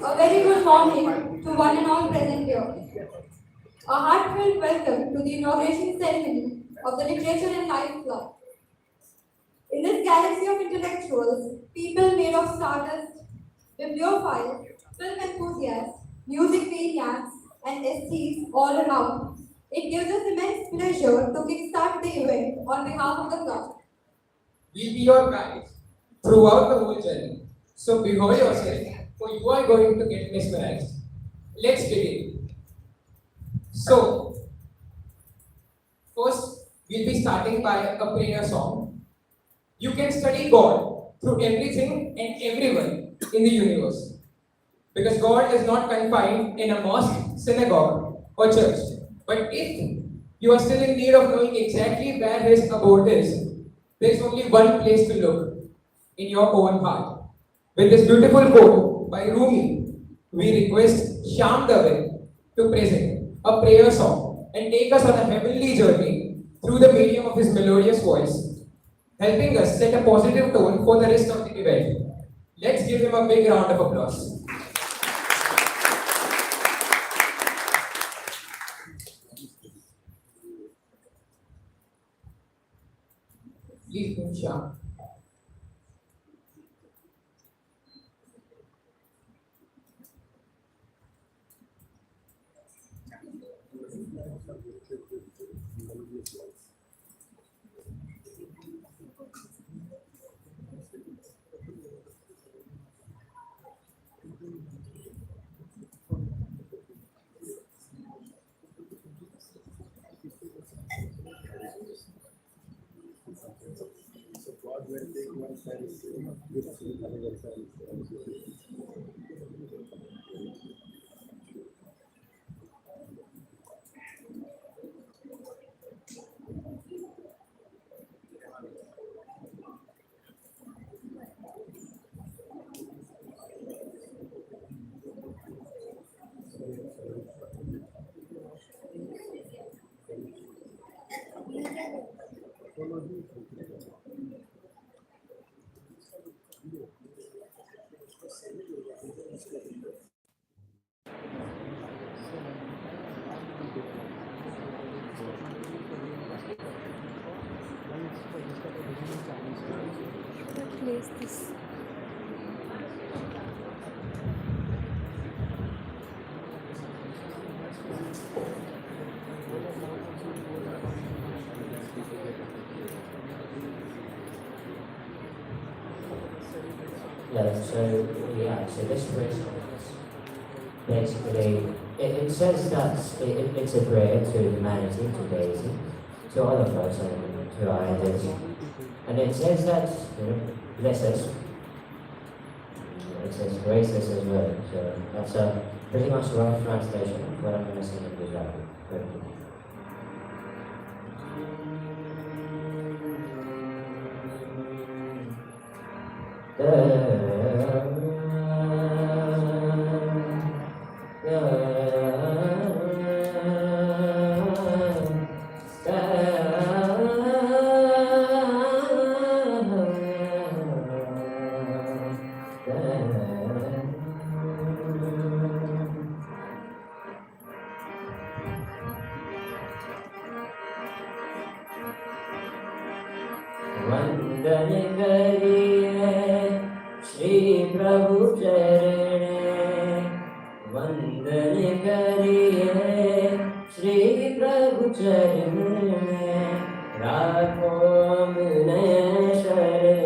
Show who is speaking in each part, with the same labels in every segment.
Speaker 1: A very good morning to one and all present here. A heartfelt welcome to the inauguration ceremony of the Literature and Life Club. In this galaxy of intellectuals, people made of stardust, bibliophiles, film enthusiasts, music maniacs, and aesthetes all around, it gives us immense pleasure to kickstart the event on behalf of the club.
Speaker 2: We'll be your guides throughout the whole journey. So behold yourself, for you are going to get mesmerized. Let's begin. So, first, we'll be starting by a prayer song. You can study God through everything and everyone in the universe. Because God is not confined in a mosque, synagogue, or church. But if you are still in need of knowing exactly where His abode is, there is only one place to look, in your own heart. With this beautiful quote by Rumi, we request Shyam Dave to present a prayer song and take us on a heavenly journey through the medium of his melodious voice, helping us set a positive tone for the rest of the event. Let's give him a big round of applause. Please, Shyam.
Speaker 3: Place this.
Speaker 4: So this verse basically, it says that it's a prayer to humanity, to deity, to all of us and to our elders. And it says that, bless us. It says grace us as well. So that's a pretty much rough translation of what I'm going to sing in Gujarati. वंदन करिए श्री प्रभु चरण वंदन करिए श्री प्रभु चरण राखो मुने शरण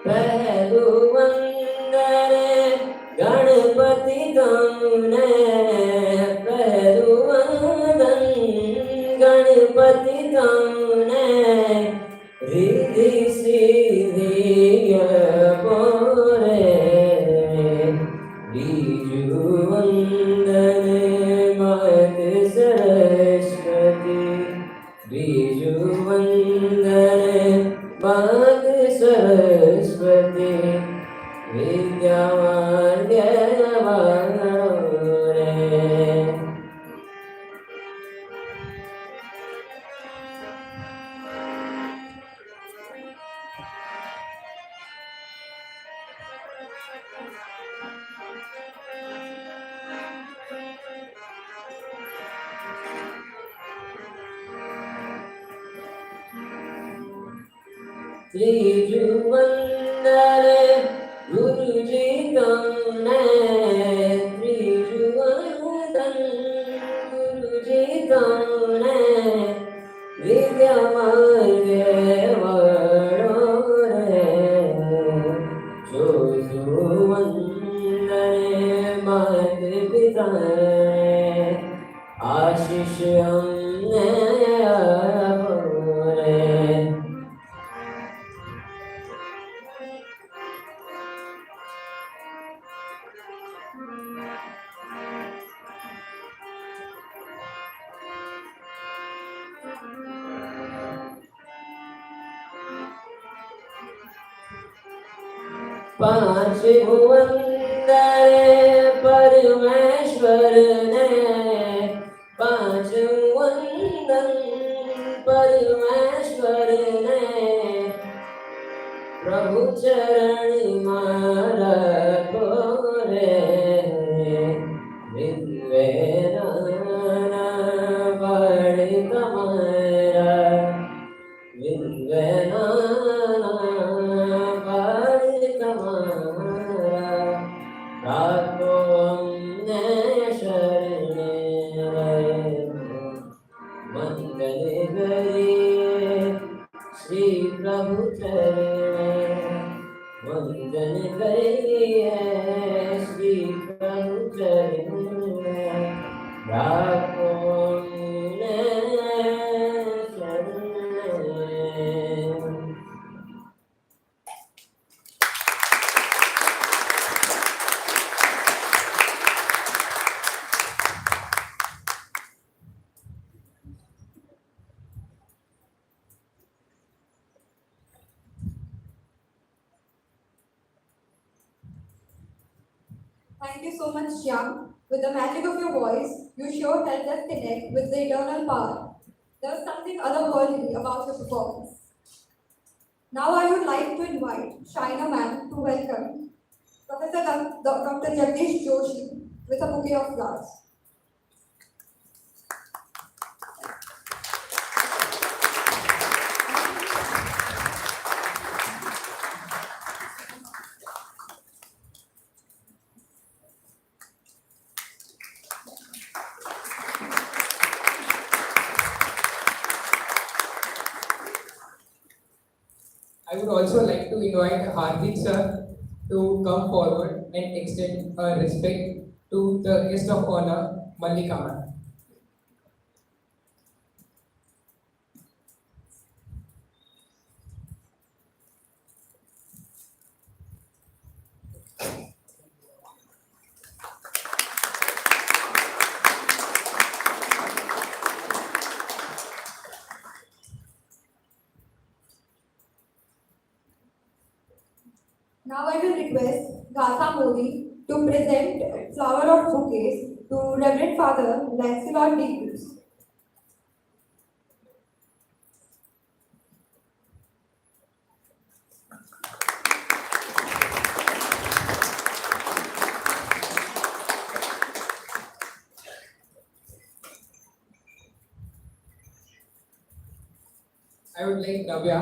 Speaker 4: पहलू वंदने गणपति तुमने, पहलू वंदन गणपति तुमने, रिद्धि सिद्धि बोरे, बीजू वंदने मात सरस्वती, बीजू वंदने मात सरस्वती, विद्यावान्य रे। त्रिजुवंदने गुरुजी तुमने, त्रिजुवंदन गुरुजी तुमने, विद्या मार्गे वरोरे, जोजुवंदने मात पिता आशीष हमने आपरे। पांच वंदने परमेश्वर ने, पांच वंदन परमेश्वर ने, प्रभु चरण मारा कोरे, विद्वे नाना बड़ कमारा, विद्वे नाना बड़ कमारा, राखो हमने शरण रे, मंगल करिए श्री प्रभु चरण, वंदन करिए श्री प्रभु चरण, राखो हमने शरण रे।
Speaker 1: Thank you so much, Shyam. With the magic of your voice, you sure helped us connect with the eternal power. There was something otherworldly about your performance. Now I would like to invite Shaina ma'am to welcome Professor Dr. Jagdish Joshi with a bouquet of flowers.
Speaker 2: I would also like to invite Hardik sir to come forward and extend respect to the guest of honor, Mallika ma'am.
Speaker 1: Now I will request Gata Modi to present flower of bouquets to Reverend Father Lancelot D. Cruz.
Speaker 2: I would like Navya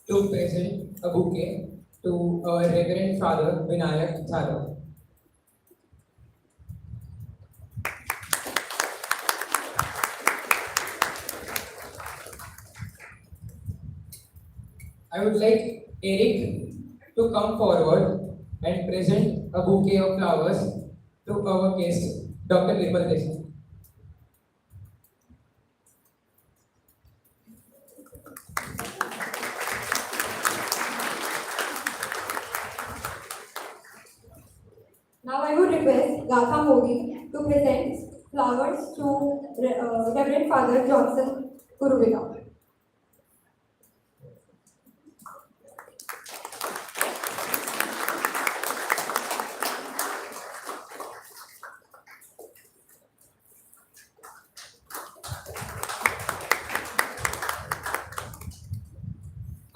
Speaker 2: to present a bouquet to our Reverend Father Vinayak Tharo. I would like Eric to come forward and present a bouquet of flowers to our guest, Dr. Nirmal Desai.
Speaker 1: Now I would request Gatha Modi to present flowers to Reverend Father Johnson Kuruvika.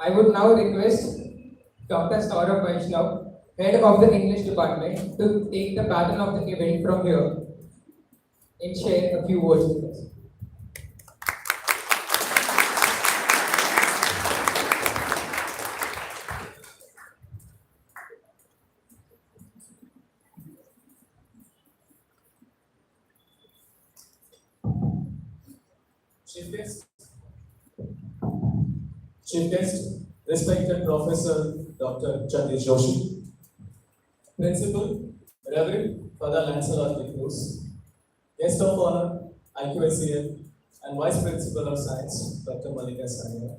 Speaker 2: I would now request Dr. Saurabh Vaishnav, head of the English department, to take the pattern of the event from here and share a few words with us.
Speaker 3: Chief guest, Chief guest, respected Professor Dr. Jagdish Joshi, Principal, Reverend Father Lancelot de Cruz, Guest of Honor, IQACL, and Vice Principal of Science, Dr. Malika Sanya,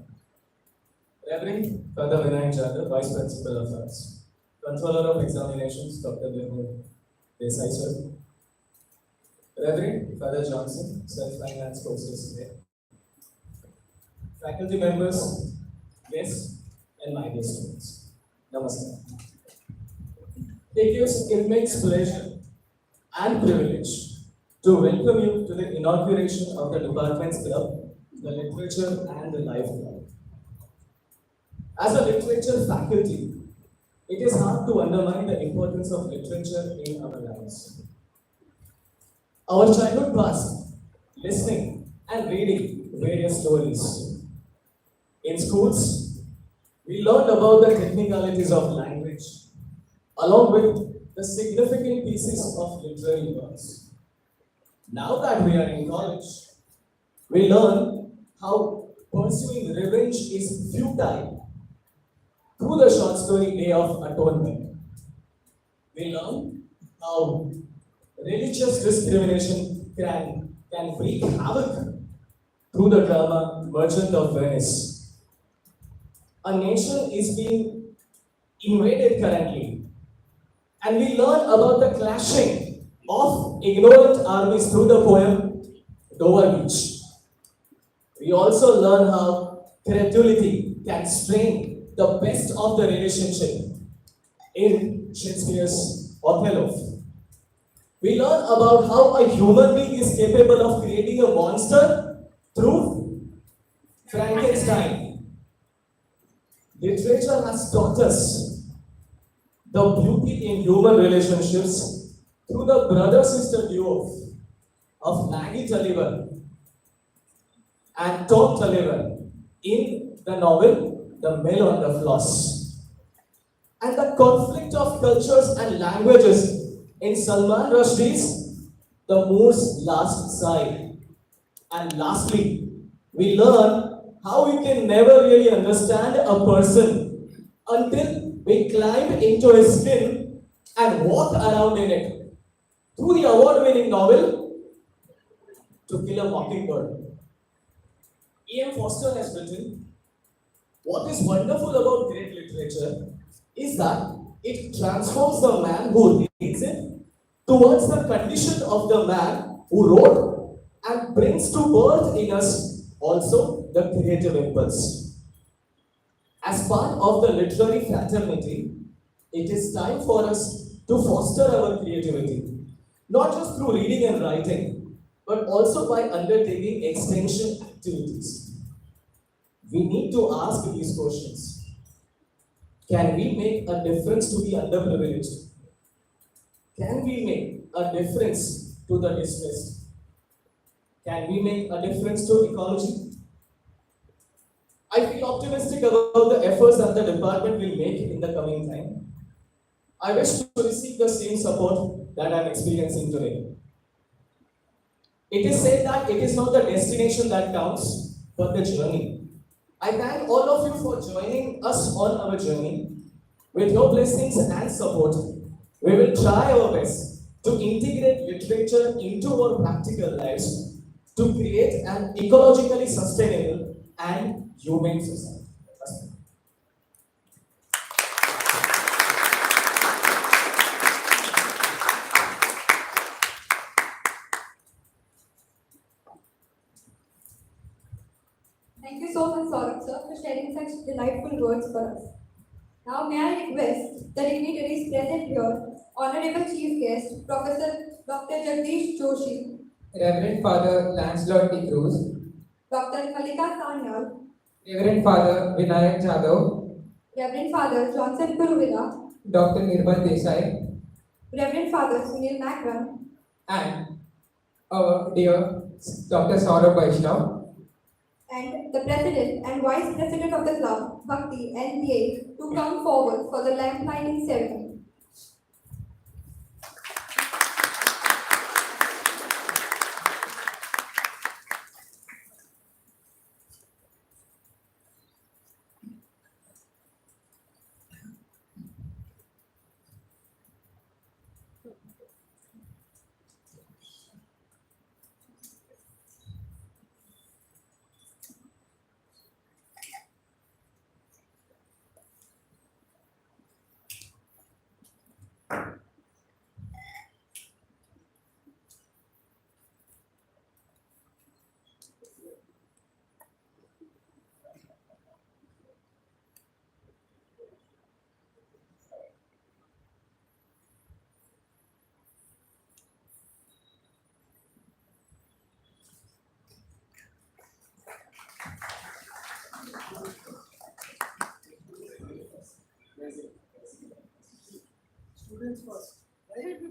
Speaker 3: Reverend Father Vinay Jadhav, Vice Principal of Arts, Controller of Examinations, Dr. Nirmal Desai sir, Reverend Father Johnson, Self-Finance Courses here, faculty members, guests, and my dear students. Namaste. It gives immense pleasure and privilege to welcome you to the inauguration of the department's club, the Literature and the Life Club. As a literature faculty, it is hard to undermine the importance of literature in our lives. Our childhood past, listening and reading various stories. In schools, we learned about the technicalities of language, along with the significant pieces of literary works. Now that we are in college, we learn how pursuing revenge is futile through the short story Day of Atonement. We learn how religious discrimination can wreak havoc through the drama Merchant of Venice. A nation is being invaded currently, and we learn about the clashing of ignorant armies through the poem Dover Beach. We also learn how credulity can strain the best of the relationship in Shakespeare's Othello. We learn about how a human being is capable of creating a monster through Frankenstein. Literature has taught us the beauty in human relationships through the brother-sister duo of Maggie Tulliver and Tom Tulliver in the novel The Mill on the Floss. And the conflict of cultures and languages in Salman Rushdie's The Moor's Last Sigh. And lastly, we learn how we can never really understand a person until we climb into his skin and walk around in it. Through the award-winning novel To Kill a Mockingbird. E.M. Foster has written, what is wonderful about great literature is that it transforms the man who reads it towards the condition of the man who wrote and brings to birth in us also the creative impulse. As part of the literary fraternity, it is time for us to foster our creativity, not just through reading and writing, but also by undertaking extension activities. We need to ask these questions. Can we make a difference to the underprivileged? Can we make a difference to the distressed? Can we make a difference to ecology? I feel optimistic about the efforts that the department will make in the coming time. I wish to receive the same support that I am experiencing today. It is said that it is not the destination that counts, but the journey. I thank all of you for joining us on our journey. With your blessings and support, we will try our best to integrate literature into our practical lives to create an ecologically sustainable and humane society.
Speaker 1: Thank you so much, Saurabh sir, for sharing such delightful words for us. Now, may I request the dignitaries present here, Honorable Chief Guest, Professor Dr. Jagdish Joshi,
Speaker 2: Reverend Father Lancelot T. Cruz,
Speaker 1: Dr. Malika Sanyal,
Speaker 2: Reverend Father Vinayak Jadhav,
Speaker 1: Reverend Father Johnson Kuruvilla,
Speaker 2: Dr. Nirmal Desai,
Speaker 1: Reverend Father Sunil Makram,
Speaker 2: and our dear Dr. Saurabh Vaishnav,
Speaker 1: and the President and Vice President of the club, Bhakti NPA, to come forward for the lamp lighting ceremony.
Speaker 5: Students first, right?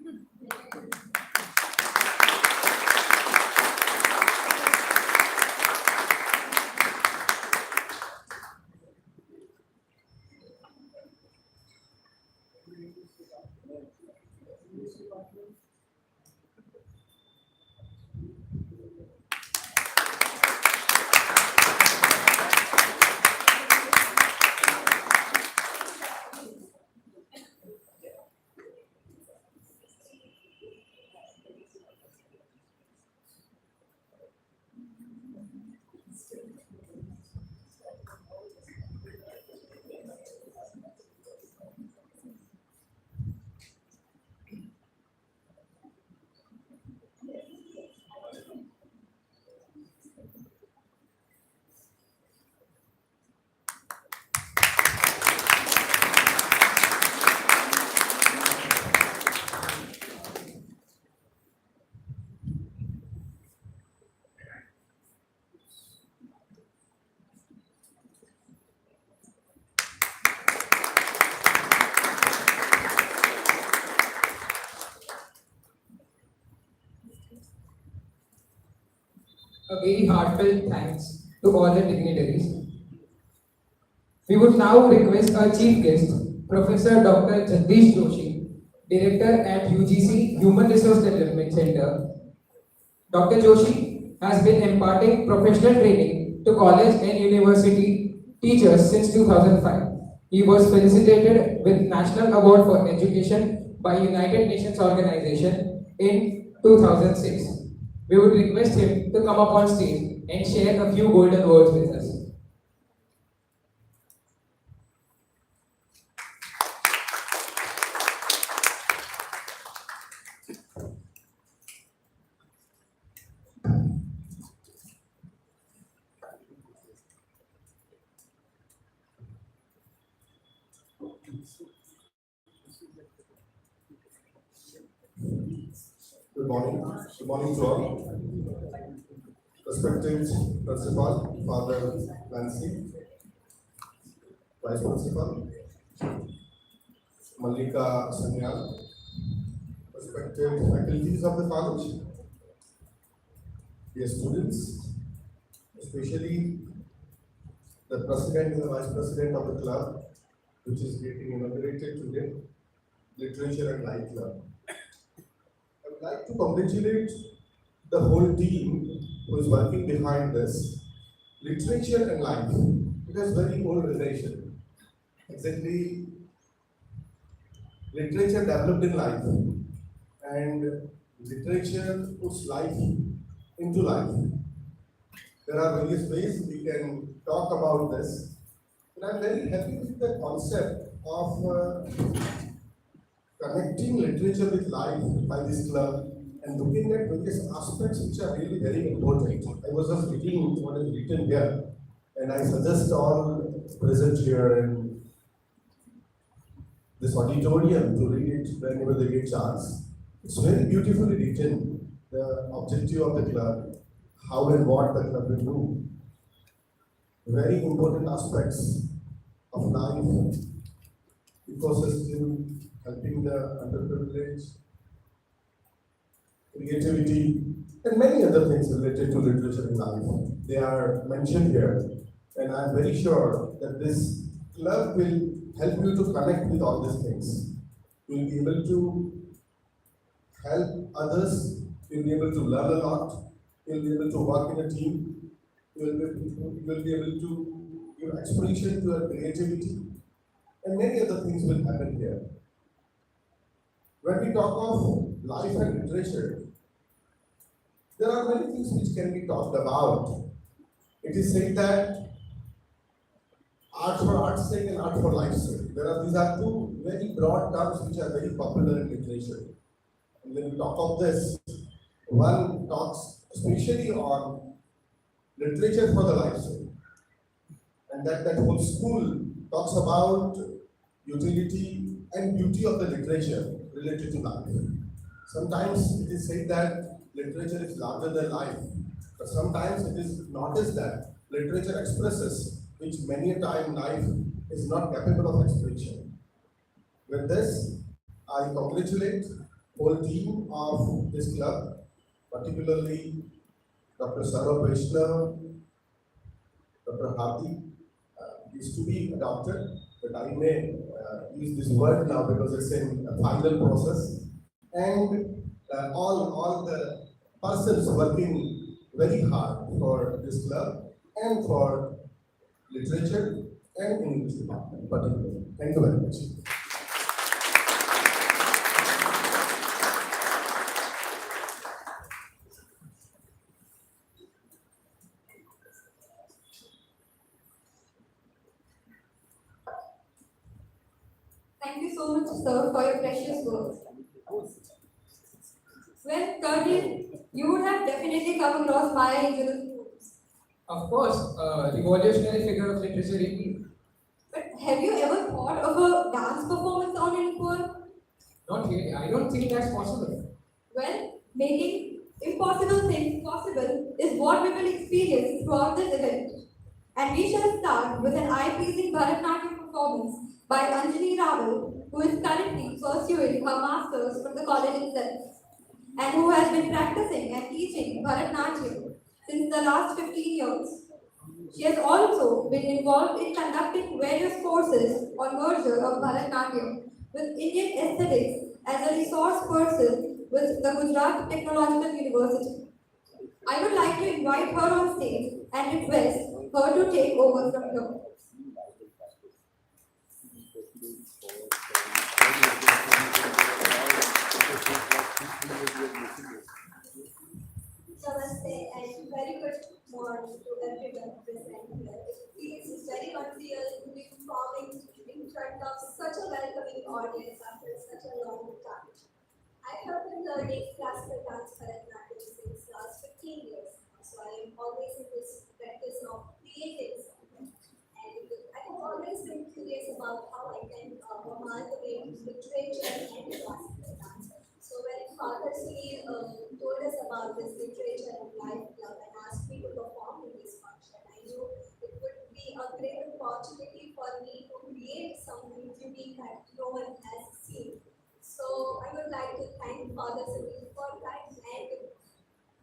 Speaker 2: a very heartfelt thanks to all the dignitaries. We would now request our chief guest, Professor Dr. Jagdish Joshi, Director at UGC Human Resource Development Center. Dr. Joshi has been imparting professional training to college and university teachers since 2005. He was felicitated with National Award for Education by United Nations Organization in 2006. We would request him to come up on stage and share a few golden words with us.
Speaker 6: Good morning. Good morning to all. Respected Principal, Father Nancy, Vice Principal, Malika Sanyal, respected faculties of the college, dear students, especially the President and the Vice President of the club, which is getting inaugurated today, Literature and Life Club. I would like to congratulate the whole team who is working behind this. Literature and life. It has very old relation. Exactly, literature developed in life, and literature puts life into life. There are various ways we can talk about this, and I'm very happy with the concept of connecting literature with life by this club and looking at various aspects which are really very important. I was just reading what is written here, and I suggest all present here in this auditorium to read it whenever they get chance. It's very beautifully written, the objective of the club, how and what the club will do. Very important aspects of life, ecosystem, helping the underprivileged, creativity, and many other things related to literature in life. They are mentioned here, and I'm very sure that this club will help you to connect with all these things. You'll be able to help others, you'll be able to learn a lot, you'll be able to work in a team, you'll be able to give expression to your creativity, and many other things will happen here. When we talk of life and literature, there are many things which can be talked about. It is said that art for art's sake and art for life's sake. These are two very broad terms which are very popular in literature. And when we talk of this, one talks especially on literature for the life's sake. And that whole school talks about utility and beauty of the literature related to life. Sometimes it is said that literature is larger than life, but sometimes it is noticed that literature expresses which many a time life is not capable of expression. With this, I congratulate whole team of this club, particularly Dr. Sarva Vaishnav, Dr. Hati, used to be a doctor, but I may use this word now because it's in a final process. And all the persons working very hard for this club and for literature and English department particularly. Thank you very much.
Speaker 1: Thank you so much, sir, for your precious words. Well, thirdly, you would have definitely come across Maya Angelou.
Speaker 2: Of course, revolutionary figure of literature indeed.
Speaker 1: But have you ever thought of a dance performance on an poem?
Speaker 2: Not really. I don't think that's possible.
Speaker 1: Well, making impossible things possible is what we will experience throughout this event. And we shall start with an eye-pleasing Bharatanatyam performance by Anjali Raval, who is currently pursuing her master's from the college itself, and who has been practicing and teaching Bharatanatyam since the last 15 years. She has also been involved in conducting various courses on merger of Bharatanatyam with Indian aesthetics as a resource person with the Gujarat Technological University. I would like to invite her on stage and request her to take over from here.
Speaker 7: Namaste and very good morning to everyone present here. It feels very unreal to be performing in front of such a welcoming audience after such a long time. I have been learning classical dance Bharatanatyam since last 15 years, so I am always in this practice of creating something. And I have always been curious about how I can amalgamate literature and classical dance. So when Father C told us about this literature and life club and asked me to perform in this function, I knew it would be a great opportunity for me to create something unique that no one has seen. So I would like to thank Father C for that. And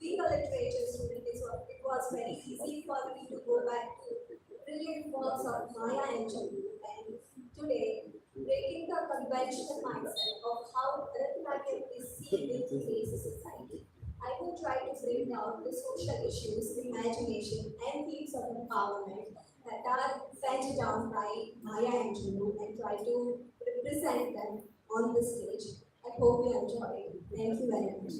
Speaker 7: being a literature student, it was very easy for me to go back to brilliant works of Maya Angelou. And today, breaking the conventional mindset of how Bharatanatyam is seen in today's society, I will try to bring down the social issues, imagination, and themes of empowerment that are sent down by Maya and Junu and try to represent them on the stage. I hope you enjoy it. Thank you very much.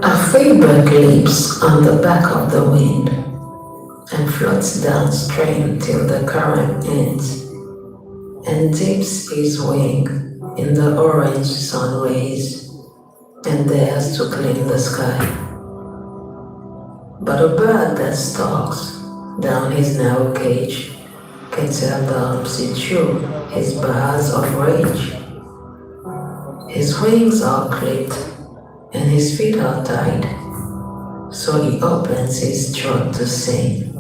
Speaker 8: A free bird leaps on the back of the wind and floats downstream till the current ends and dips his wing in the orange sun rays and dares to clean the sky. But a bird that stalks down his narrow cage can seldom see through his bars of rage. His wings are clipped and his feet are tied, so he opens his throat to sing.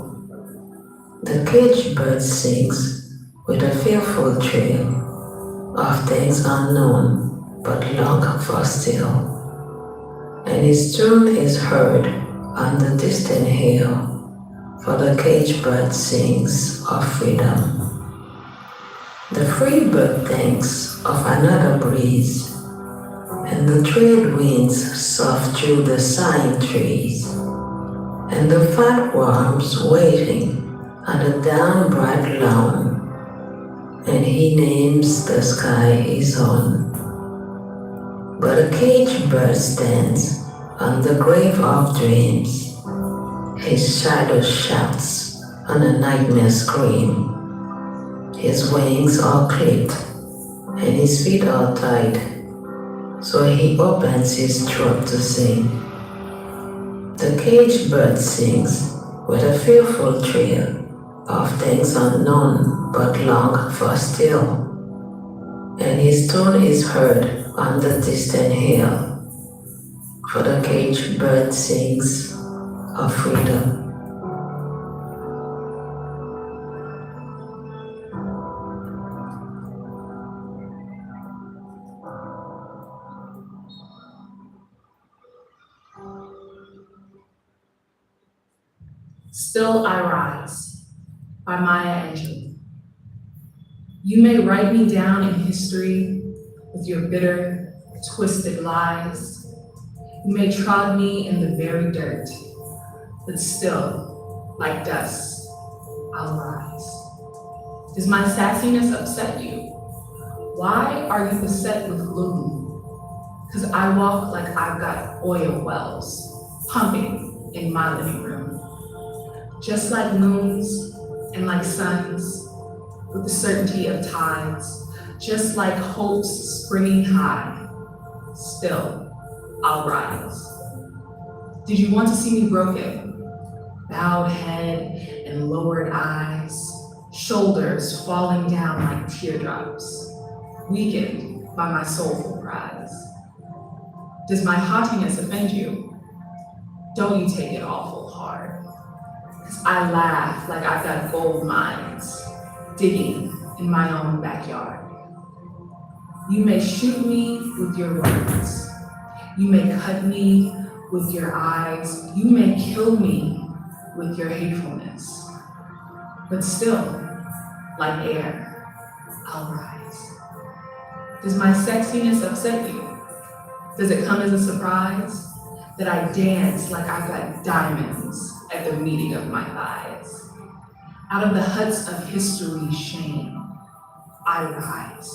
Speaker 8: The caged bird sings with a fearful thrill of things unknown but long for still, and his tune is heard on the distant hill, for the caged bird sings of freedom. The free bird thinks of another breeze, and the trade winds soft through the sighing trees, and the fat worms waiting on the down bright lawn, and he names the sky his own. But a caged bird stands on the grave of dreams, his shadow shouts on a nightmare scream. His wings are clipped and his feet are tied, so he opens his throat to sing. The caged bird sings with a fearful thrill of things unknown but long for still, and his tone is heard on the distant hill, for the caged bird sings of freedom.
Speaker 9: Still I Rise by Maya Angelou. You may write me down in history with your bitter, twisted lies. You may trod me in the very dirt, but still, like dust, I'll rise. Does my sassiness upset you? Why are you beset with gloom? 'Cause I walk like I've got oil wells pumping in my living room. Just like moons and like suns, with the certainty of tides, just like hopes springing high, still I'll rise. Did you want to see me broken? Bowed head and lowered eyes, shoulders falling down like teardrops, weakened by my soulful cries. Does my haughtiness offend you? Don't you take it awful hard. 'Cause I laugh like I've got gold mines digging in my own backyard. You may shoot me with your words. You may cut me with your eyes. You may kill me with your hatefulness. But still, like air, I'll rise. Does my sexiness upset you? Does it come as a surprise that I dance like I've got diamonds at the meeting of my thighs? Out of the huts of history's shame, I rise,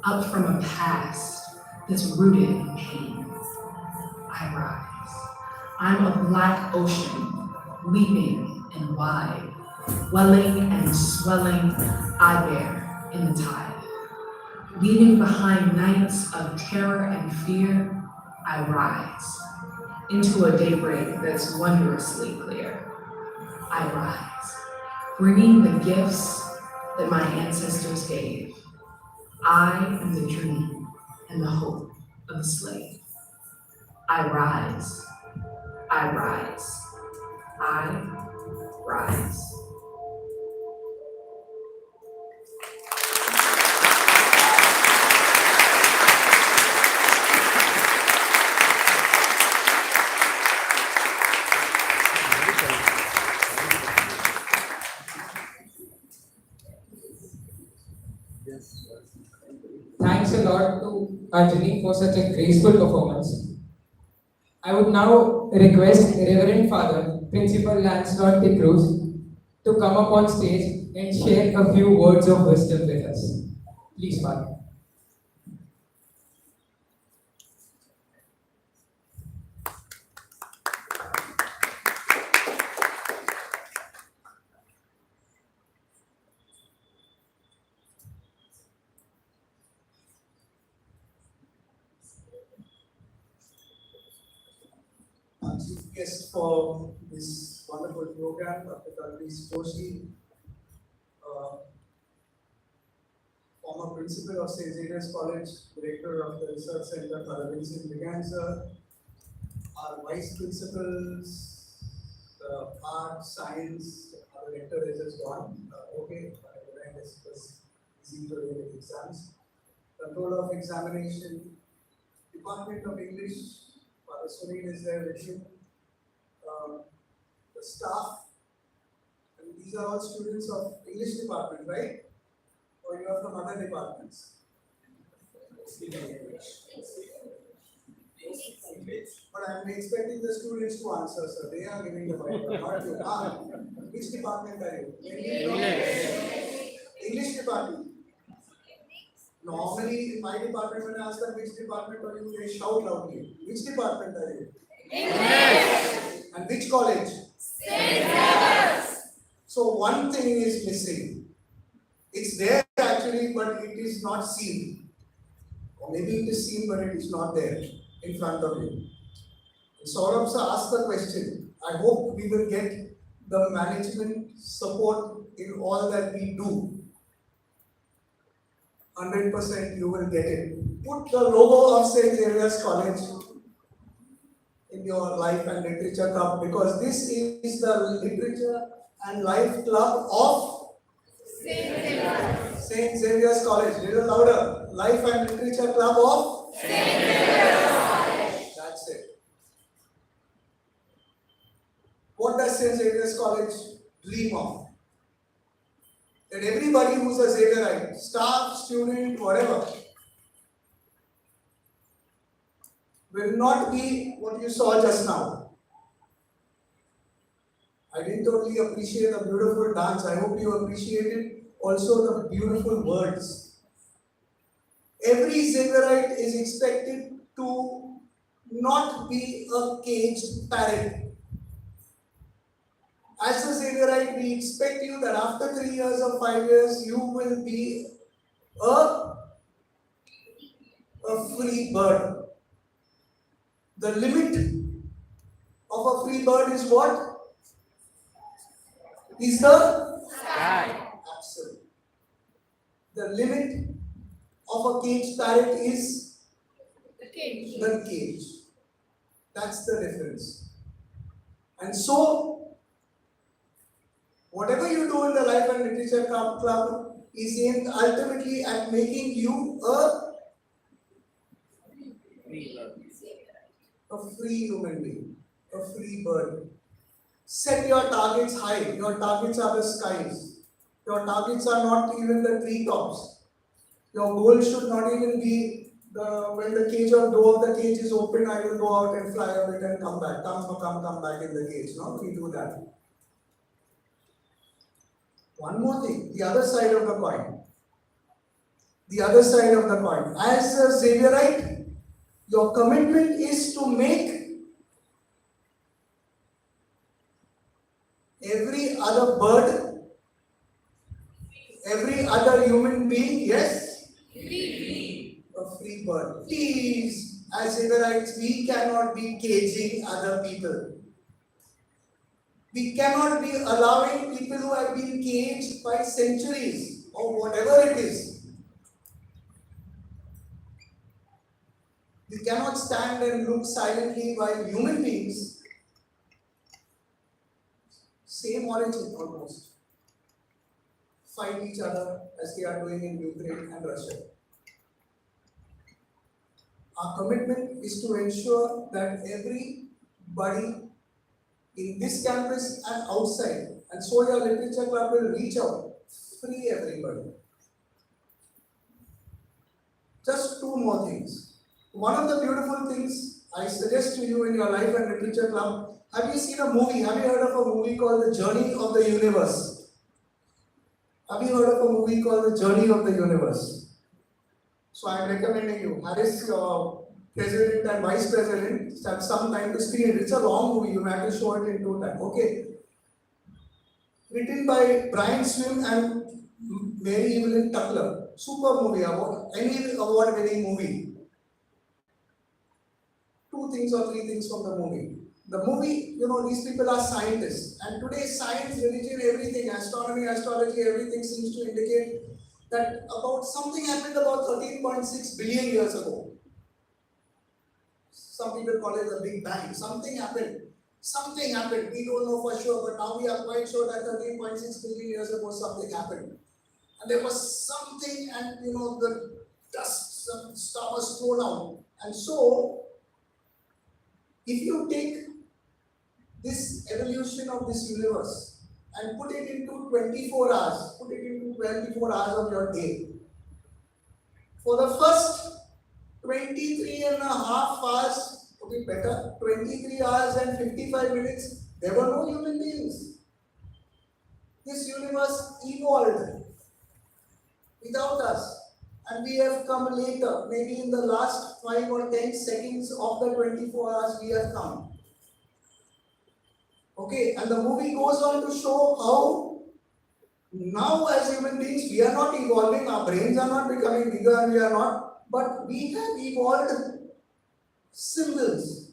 Speaker 9: up from a past that's rooted in pain. I rise. I'm a black ocean, leaping and wide, welling and swelling, I bear in the tide. Leaving behind nights of terror and fear, I rise into a daybreak that's wondrously clear. I rise, bringing the gifts that my ancestors gave. I am the dream and the hope of the slave. I rise, I rise, I rise.
Speaker 2: lot to Anjali for such a graceful performance. I would now request Reverend Father, Principal Lancelot de Cruz, to come up on stage and share a few words of wisdom with us. Please, Father.
Speaker 5: Chief guest for this wonderful program, Dr. Kalvis Joshi, uh, former principal of St. Xavier's College, director of the Research Center, Father Vincent Viganza, our vice principals, art, science, our rector is just gone. Okay, I guess it was easy to read the exams. Control of examination, Department of English, Father Sunil is there with you. The staff, and these are all students of English department, right? Or you are from other departments? But I'm expecting the students to answer, sir. They are giving the right one, not you. Which department are you? English department. Normally, in my department, when I ask them which department are you, they shout loudly. Which department are you? English. And which college? St. Xavier's. So one thing is missing. It's there actually, but it is not seen. Or maybe it is seen, but it is not there in front of you. Saurabh sir asked the question. I hope we will get the management support in all that we do. 100% you will get it. Put the logo of St. Xavier's College in your Life and Literature Club, because this is the Literature and Life Club of St. Xavier's College. Little louder. Life and Literature Club of St. Xavier's College. That's it. What does St. Xavier's College dream of? That everybody who's a Xavierite, staff, student, whatever, will not be what you saw just now. I didn't only appreciate the beautiful dance, I hope you appreciated also the beautiful words. Every Xavierite is expected to not be a caged parrot. As a Xavierite, we expect you that after 3 years or 5 years, you will be a free bird. The limit of a free bird is what? Is the sky. Absolutely. The limit of a caged parrot is the cage. The cage. That's the difference. And so, whatever you do in the Life and Literature Club is aimed ultimately at making you a free human being, a free bird. Set your targets high. Your targets are the skies. Your targets are not even the treetops. Your goal should not even be when the cage or door of the cage is open, I will go out and fly a bit and come back. Come back in the cage. No, we do that. One more thing, the other side of the coin. The other side of the coin. As a Xavierite, your commitment is to make every other bird, every other human being, yes? A free bird. Please, as Xavierites, we cannot be caging other people. We cannot be allowing people who have been caged by centuries or whatever it is. We cannot stand and look silently while human beings, same origin almost, fight each other as they are doing in Ukraine and Russia. Our commitment is to ensure that everybody in this campus and outside, and so your literature club will reach out, free everybody. Just two more things. One of the beautiful things I suggest to you in your life and literature club, have you seen a movie? Have you heard of a movie called The Journey of the Universe? Have you heard of a movie called The Journey of the Universe? So I'm recommending you, Harris, president and vice president, have some time to screen it. It's a long movie, you have to show it in 2 times. Okay. Written by Brian Swim and Mary Evelyn Tuckler. Super movie, any award-winning movie. 2 things or 3 things from the movie. The movie, these people are scientists, and today science, religion, everything, astronomy, astrology, everything seems to indicate that about something happened about 13.6 billion years ago. Some people call it the Big Bang. Something happened. Something happened. We don't know for sure, but now we are quite sure that 13.6 billion years ago something happened. And there was something, and the dust, some stuff was thrown out. And so, if you take this evolution of this universe and put it into 24 hours, put it into 24 hours of your day. For the first 23 and a half hours, to be better, 23 hours and 55 minutes, there were no human beings. This universe evolved without us. And we have come later, maybe in the last 5 or 10 seconds of the 24 hours we have come. Okay, and the movie goes on to show how now as human beings we are not evolving, our brains are not becoming bigger and we are not, but we have evolved symbols.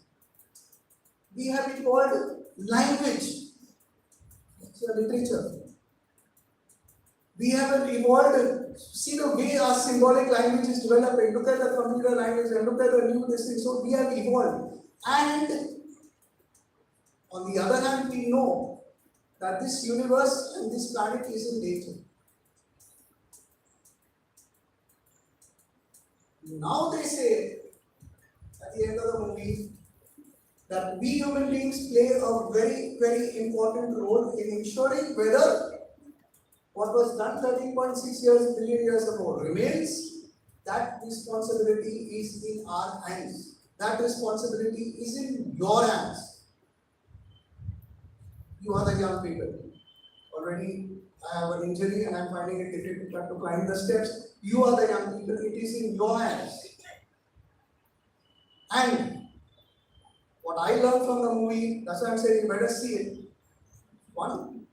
Speaker 5: We have evolved language, literature. We have evolved, see the way our symbolic language is developing. Look at the computer language and look at the new this thing. So we have evolved. And on the other hand, we know that this universe and this planet is in danger. Now they say, at the end of the movie, that we human beings play a very, very important role in ensuring whether what was done 13.6 billion years ago remains. That responsibility is in our hands. That responsibility is in your hands. You are the young people. Already I have an injury and I am finding it difficult to climb the steps. You are the young people. It is in your hands. And what I learned from the movie, that's why I'm saying you better see it. One,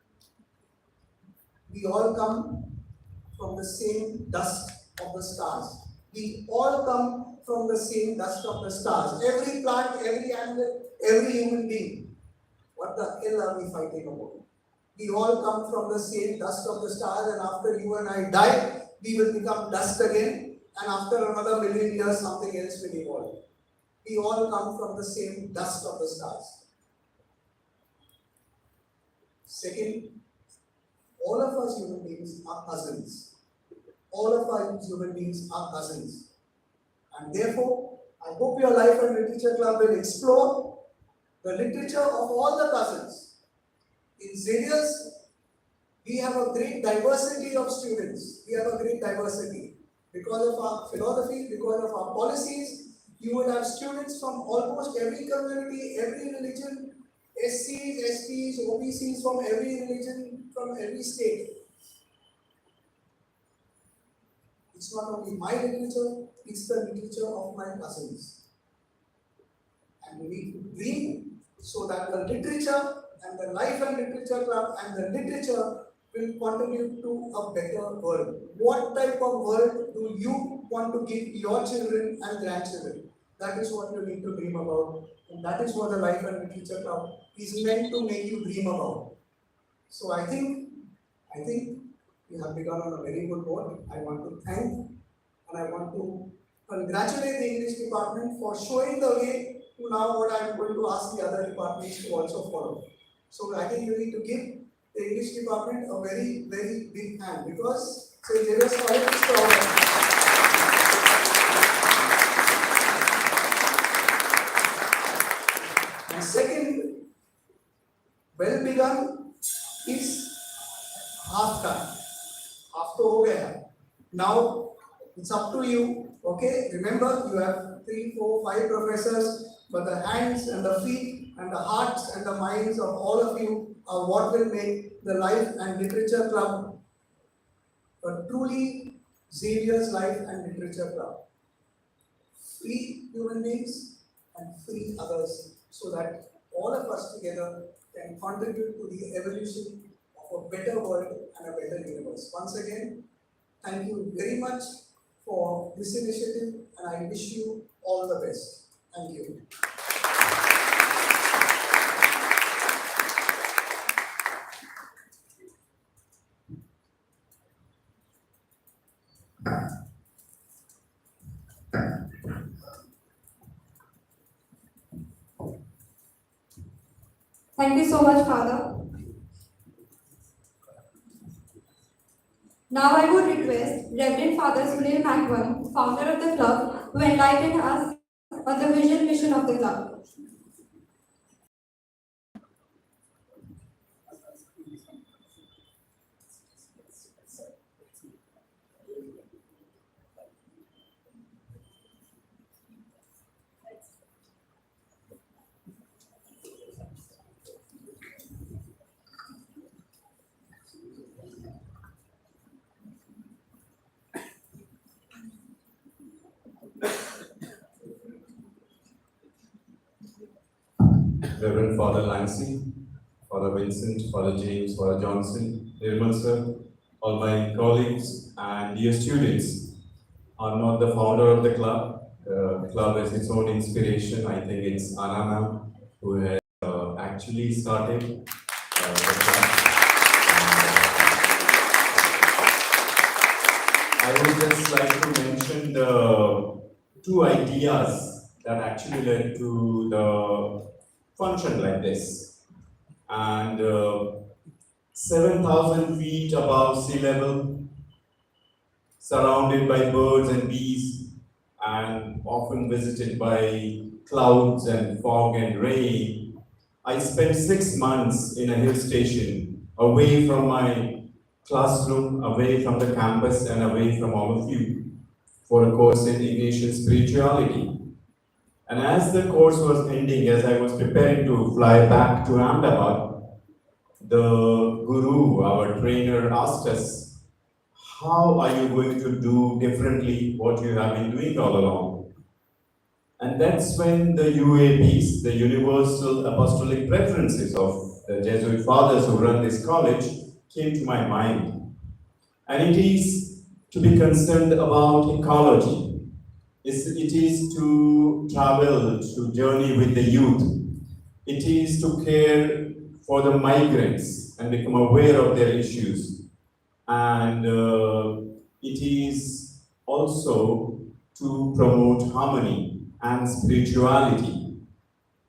Speaker 5: we all come from the same dust of the stars. We all come from the same dust of the stars. Every plant, every animal, every human being. What the hell are we fighting about? We all come from the same dust of the stars, and after you and I die, we will become dust again, and after another million years, something else will evolve. We all come from the same dust of the stars. Second, all of us human beings are cousins. All of us human beings are cousins. And therefore, I hope your Life and Literature Club will explore the literature of all the cousins. In Xavier's, we have a great diversity of students. We have a great diversity. Because of our philosophy, because of our policies, you will have students from almost every community, every religion, SCs, STs, OBCs from every religion, from every state. It's not only my literature, it's the literature of my cousins. And we need to dream so that the literature and the Life and Literature Club and the literature will contribute to a better world. What type of world do you want to give your children and grandchildren? That is what you need to dream about. And that is what the Life and Literature Club is meant to make you dream about. So I think you have begun on a very good note. I want to thank and I want to congratulate the English department for showing the way to now what I am going to ask the other departments to also follow. So I think you need to give the English department a very, very big hand because St. Xavier's College is strong. And second, well begun is half done. Half to ho gaya. Now it's up to you Okay, remember you have 3, 4, 5 professors, but the hands and the feet and the hearts and the minds of all of you are what will make the Life and Literature Club a truly Xavier's Life and Literature Club. Free human beings and free others so that all of us together can contribute to the evolution of a better world and a better universe. Once again, thank you very much for this initiative and I wish you all the best. Thank you.
Speaker 1: Thank you so much, Father. Now I would request Reverend Father Sunil Makwan, founder of the club, to enlighten us on the vision mission of the club.
Speaker 10: Reverend Father Langsy, Father Vincent, Father James, Father Johnson, Nirmal sir, all my colleagues and dear students. I'm not the founder of the club. The club has its own inspiration. I think it's Anna ma'am who has actually started the club. I would just like to mention the two ideas that actually led to the function like this. And 7,000 feet above sea level, surrounded by birds and bees, and often visited by clouds and fog and rain, I spent 6 months in a hill station, away from my classroom, away from the campus, and away from all of you, for a course in Ignatian spirituality. And as the course was ending, as I was preparing to fly back to Ahmedabad, the guru, our trainer, asked us, how are you going to do differently what you have been doing all along? And that's when the UAPs, the Universal Apostolic Preferences of the Jesuit fathers who run this college, came to my mind. And it is to be concerned about ecology. It is to travel, to journey with the youth. It is to care for the migrants and become aware of their issues. And it is also to promote harmony and spirituality.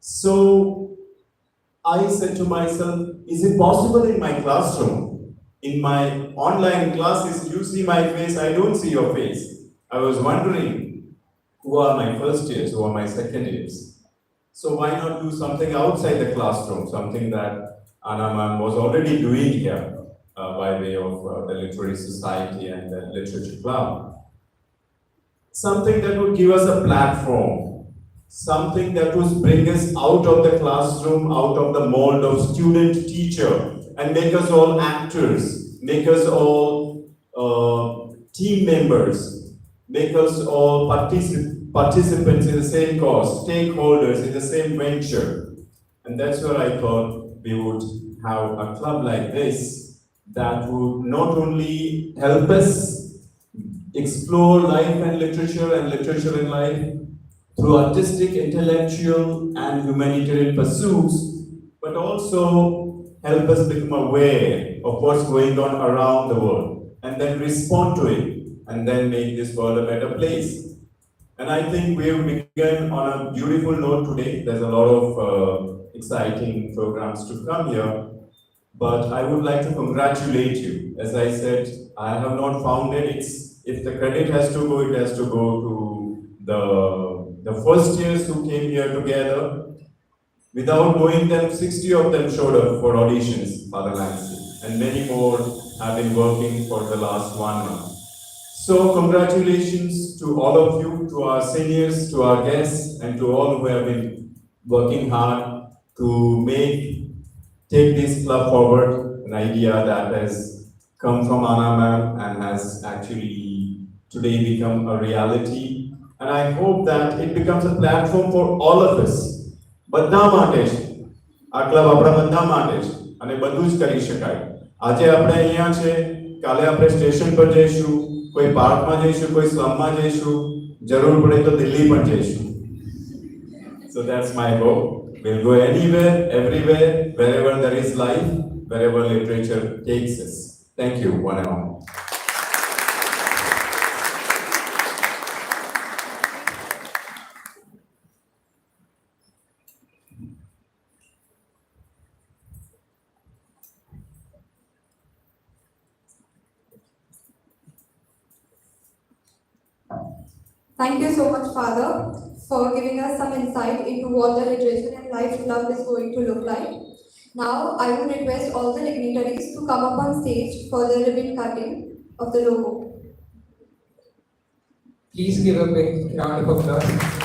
Speaker 10: So I said to myself, is it possible in my classroom? In my online classes, you see my face, I don't see your face. I was wondering, who are my first years, who are my second years? So why not do something outside the classroom, something that Anna ma'am was already doing here by way of the Literary Society and the Literature Club. Something that would give us a platform, something that would bring us out of the classroom, out of the mold of student, teacher, and make us all actors, make us all team members, make us all participants in the same cause, stakeholders in the same venture. And that's where I thought we would have a club like this that would not only help us explore life and literature and life through artistic, intellectual, and humanitarian pursuits, but also help us become aware of what's going on around the world and then respond to it and then make this world a better place. And I think we have begun on a beautiful note today. There's a lot of exciting programs to come here. But I would like to congratulate you. As I said, I have not founded it. If the credit has to go, it has to go to the first years who came here together. Without knowing them, 60 of them showed up for auditions, Father Langsy. And many more have been working for the last 1 month. So congratulations to all of you, to our seniors, to our guests, and to all who have been working hard to take this club forward, an idea that has come from Anna ma'am and has actually today become a reality. And I hope that it becomes a platform for all of us. બધા માટે છે. આ club આપણા બધા માટે છે અને બધું જ કરી શકાય. આજે આપણે અહીંયા છે, કાલે આપણે સ્ટેશન પર જઈશું, કોઈ પાર્કમાં જઈશું, કોઈ સ્લમમાં જઈશું, જરૂર પડે તો દિલ્હી પણ જઈશું. So that's my hope. We'll go anywhere, everywhere, wherever there is life, wherever literature takes us. Thank you, one and all.
Speaker 1: Thank you so much, Father, for giving us some insight into what the Literature and Life Club is going to look like. Now, I would request all the dignitaries to come up on stage for the ribbon cutting of the logo.
Speaker 2: Please give a big round of applause.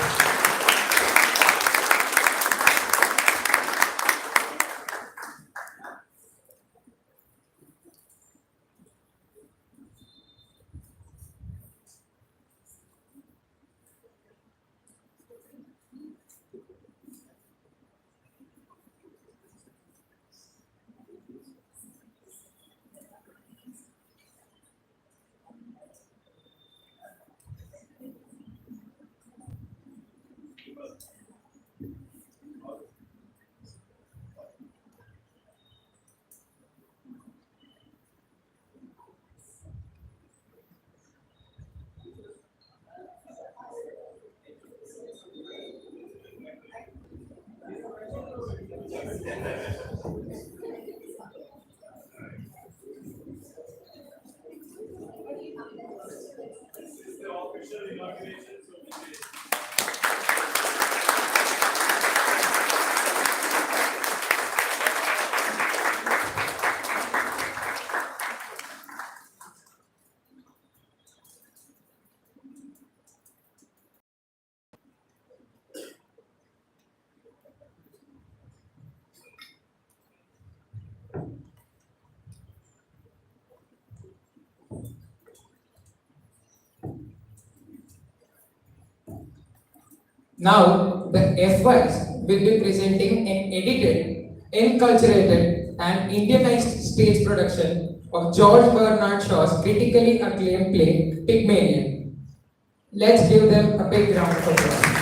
Speaker 2: Now, the FYs will be presenting an edited, enculturated, and Indianized stage production of George Bernard Shaw's critically acclaimed play Pygmalion. Let's give them a big round of applause.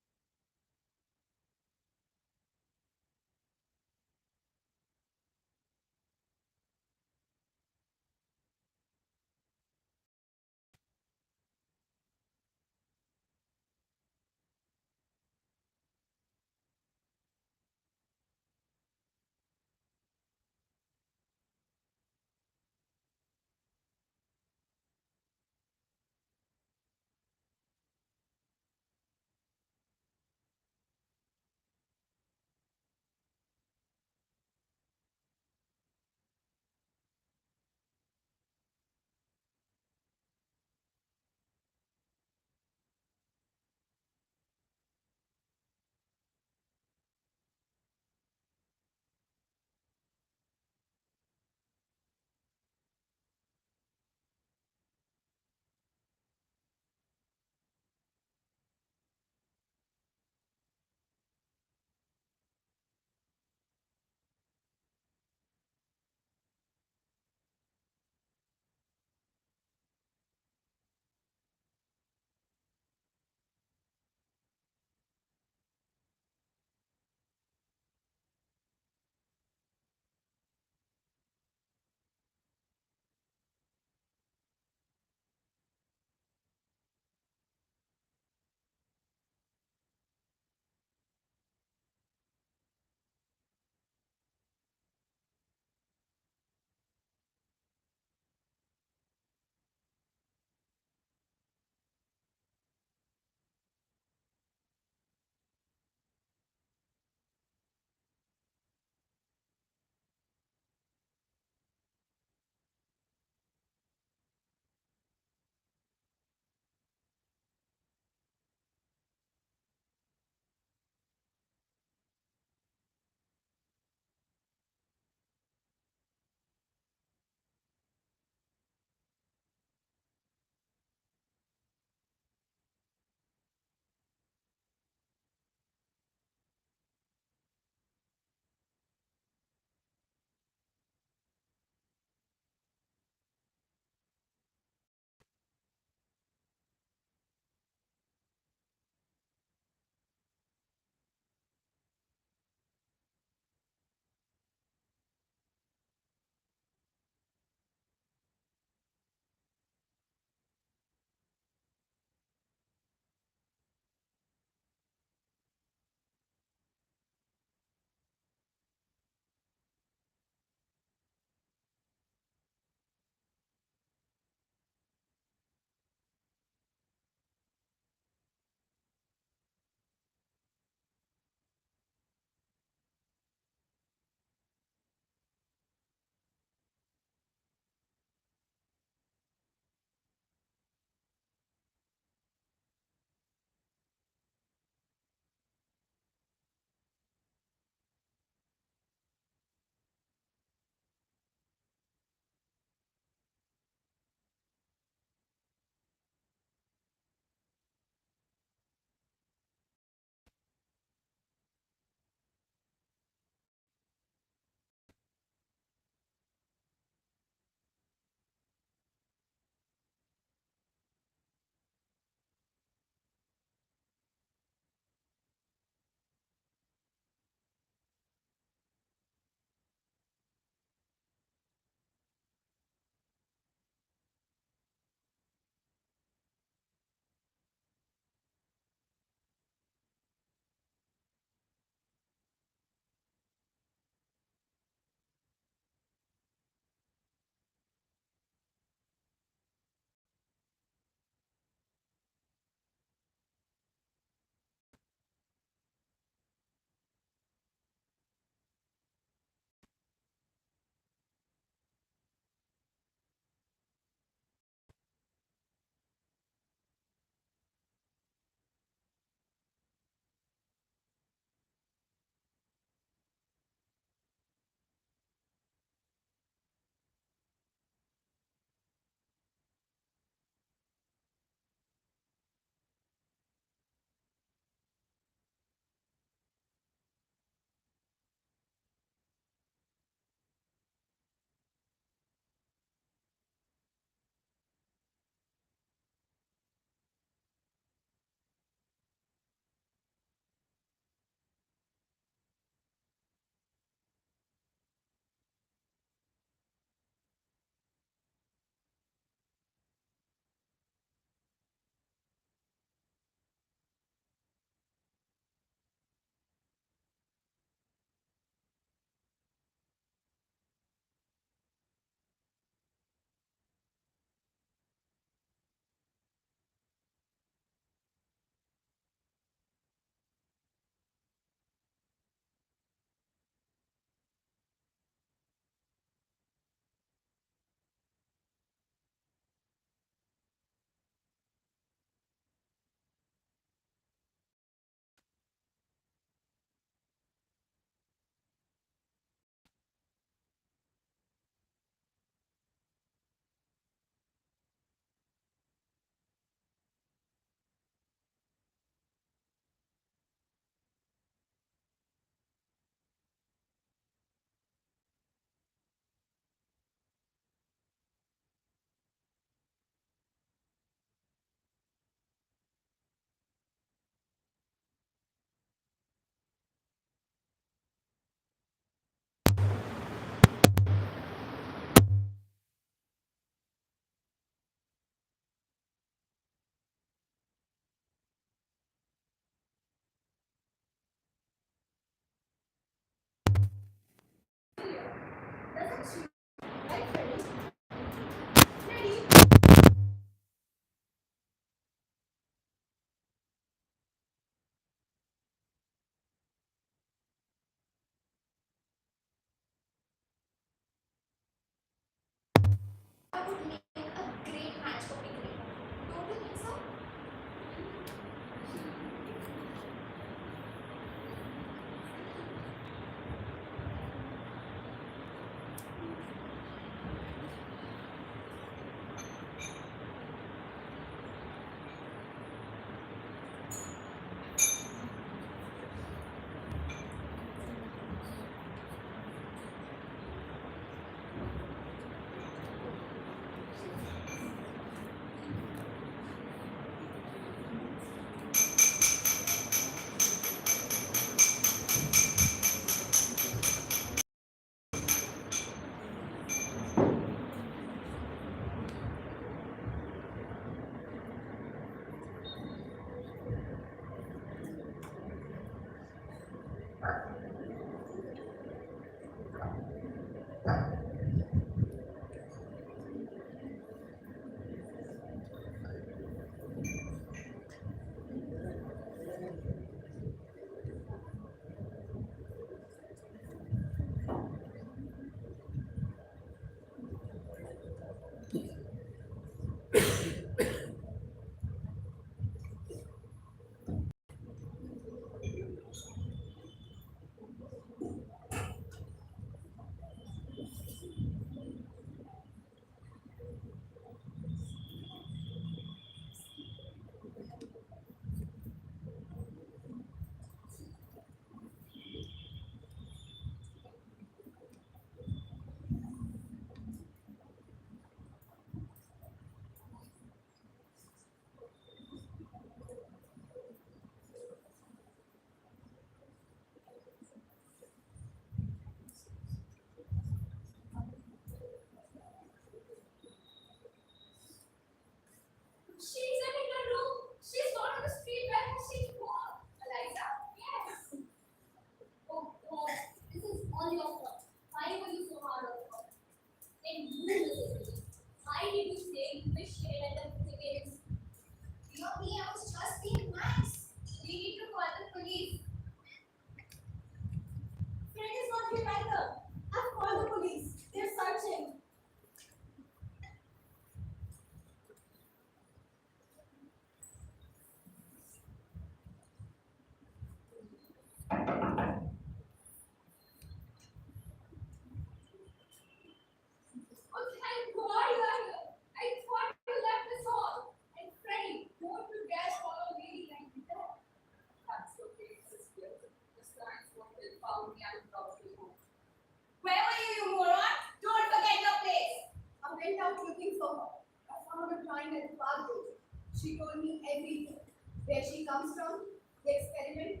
Speaker 7: She told me everything. Where she comes from, the experiment,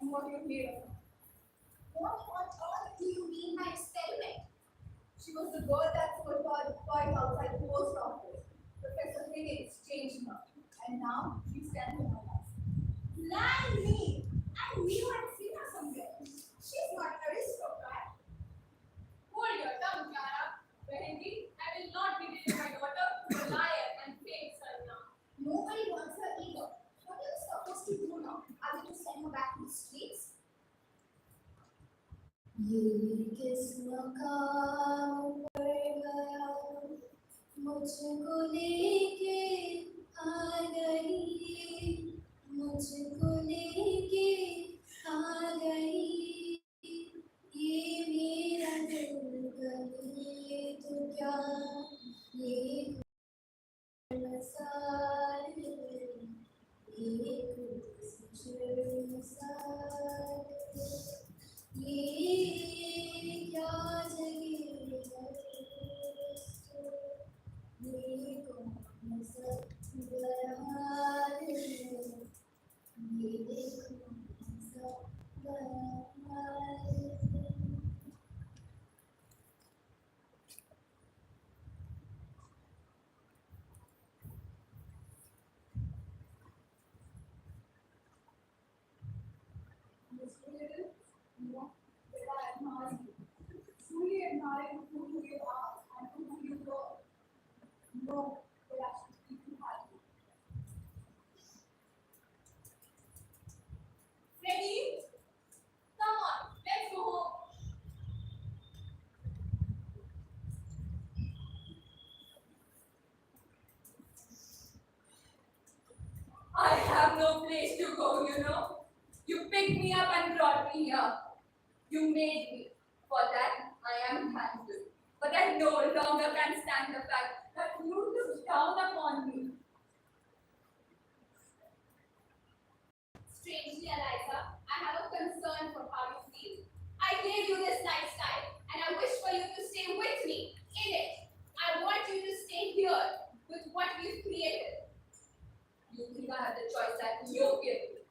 Speaker 7: and what you're made of. What on earth do you mean by experiment? She was the girl that told White outside the post office. Professor Higgins changed her, and now she's standing on us. Land me! I knew I'd seen her somewhere. She's not an aristocrat.
Speaker 11: Hold your tongue, Clara. Behendy, I will not be giving my daughter to a liar and fake Sarna.
Speaker 7: Nobody wants her either. What are we supposed to do now? Are we to send her back to the streets? ये किस मकाम पर गया मुझको लेके आ गई मुझको लेके आ गई ये मेरा दिल गली तो क्या ये मसाल ये कुछ मसाल ये क्या जगह ये कौन सा बहार है ये कौन सा बहार है that I admire you. Truly admire who you are and who you were. Know that I should keep you happy.
Speaker 11: Ready? Come on, let's go home. I have no place to go, you know. You picked me up and brought me here. You made me. For that, I am thankful. But I no longer can stand the fact that you look down upon me. Strangely, Eliza, I have a concern for how you feel. I gave you this lifestyle, and I wish for you to stay with me in it. I want you to stay here with what we've created. You think I have the choice that you give me?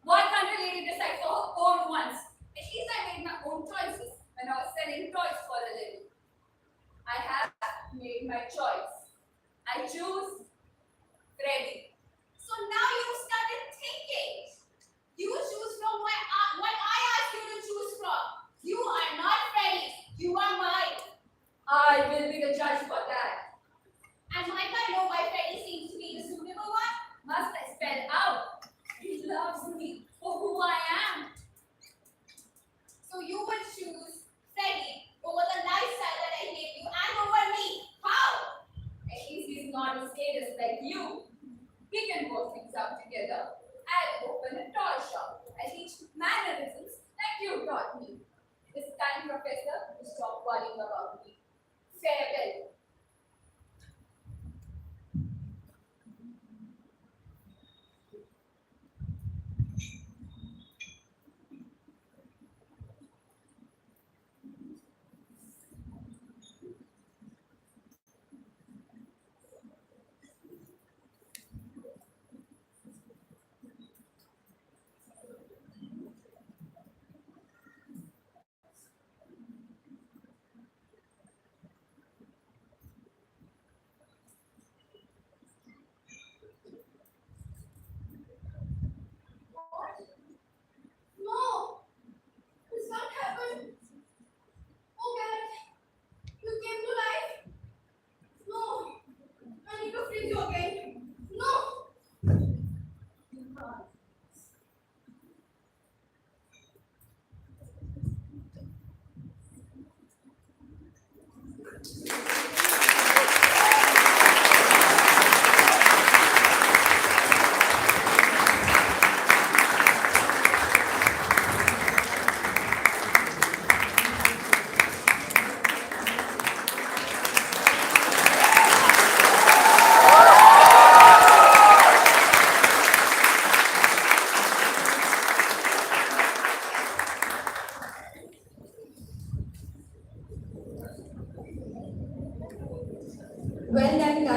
Speaker 11: Why can't a lady decide for her own once? At least I made my own choices when I was selling toys for a living. I have made my choice. I choose Freddy.
Speaker 7: So now you've started thinking. You choose from what I asked you to choose from. You are not Freddy's. You are mine.
Speaker 11: I will be the judge for that.
Speaker 7: And might I know why Freddy seems to be the suitable one?
Speaker 11: Must I spell out? He loves me for who I am.
Speaker 7: So you would choose Freddy over the lifestyle that I gave you and over me. How?
Speaker 11: At least he's not a sadist like you. We can work things out together. I'll open a toy shop. I teach mannerisms like you taught me. It's time, Professor, to stop worrying about me. Farewell.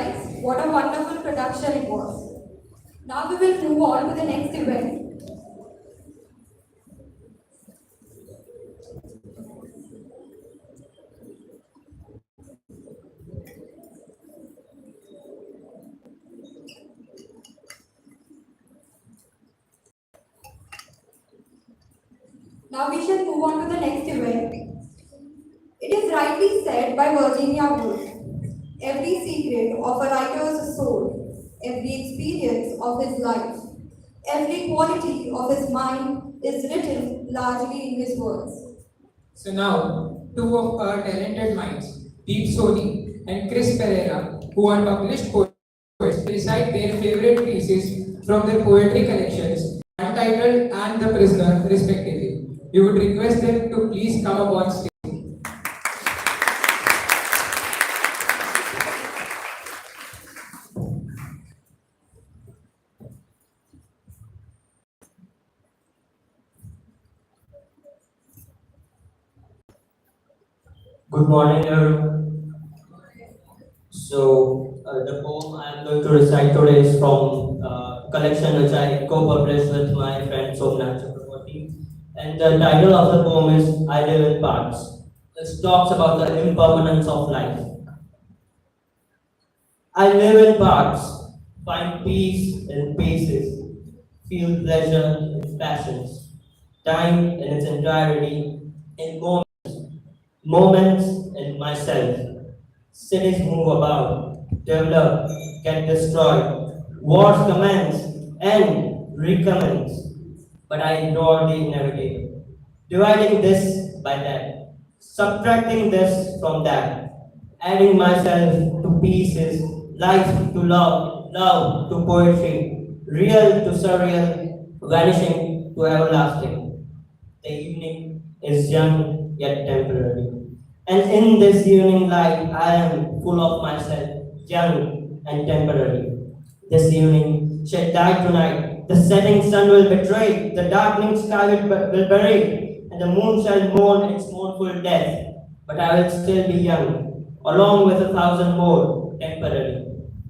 Speaker 1: guys, what a wonderful production it was. Now we will move on to the next event. Now we shall move on to the next event. It is rightly said by Virginia Woolf, every secret of a writer's soul, every experience of his life, every quality of his mind is written largely in his words.
Speaker 2: So now, two of our talented minds, Deep Soni and Chris Pereira, who are published poets, recite their favorite pieces from their poetry collections, Untitled and The Prisoner, respectively. We would request them to please come up on stage.
Speaker 12: Good morning, everyone. The poem I am going to recite today is from a collection which I co-published with my friend Somnath Chakraborty. And the title of the poem is I Live in Parts. This talks about the impermanence of life. I live in parts, find peace in paces, feel pleasure in passions, time in its entirety in moments in myself. Cities move about, develop, get destroyed, wars commence and recommence. But I ignore the inevitable, dividing this by that, subtracting this from that, adding myself to pieces, life to love, love to poetry, real to surreal, vanishing to everlasting. The evening is young yet temporary. And in this evening light, I am full of myself, young and temporary. This evening shall die tonight. The setting sun will betray, the darkening sky will bury, and the moon shall mourn its mournful death. But I will still be young, along with 1,000 more, temporary,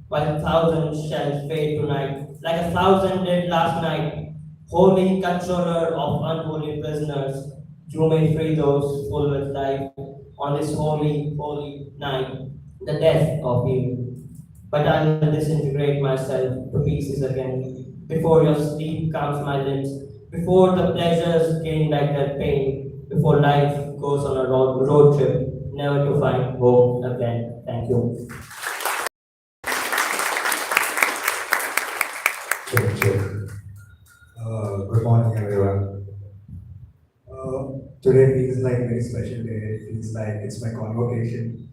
Speaker 12: while 1,000 shall fade tonight, like 1,000 did last night. Holy controller of unholy prisoners, you may free those full with life on this holy, holy night, the death of you. But I will disintegrate myself to pieces again, before your sleep calms my limbs, before the pleasures gain back their pain, before life goes on a road trip, never to find home again. Thank you.
Speaker 13: Check, check. Good morning, everyone. Today feels like a very special day. It feels like it's my convocation,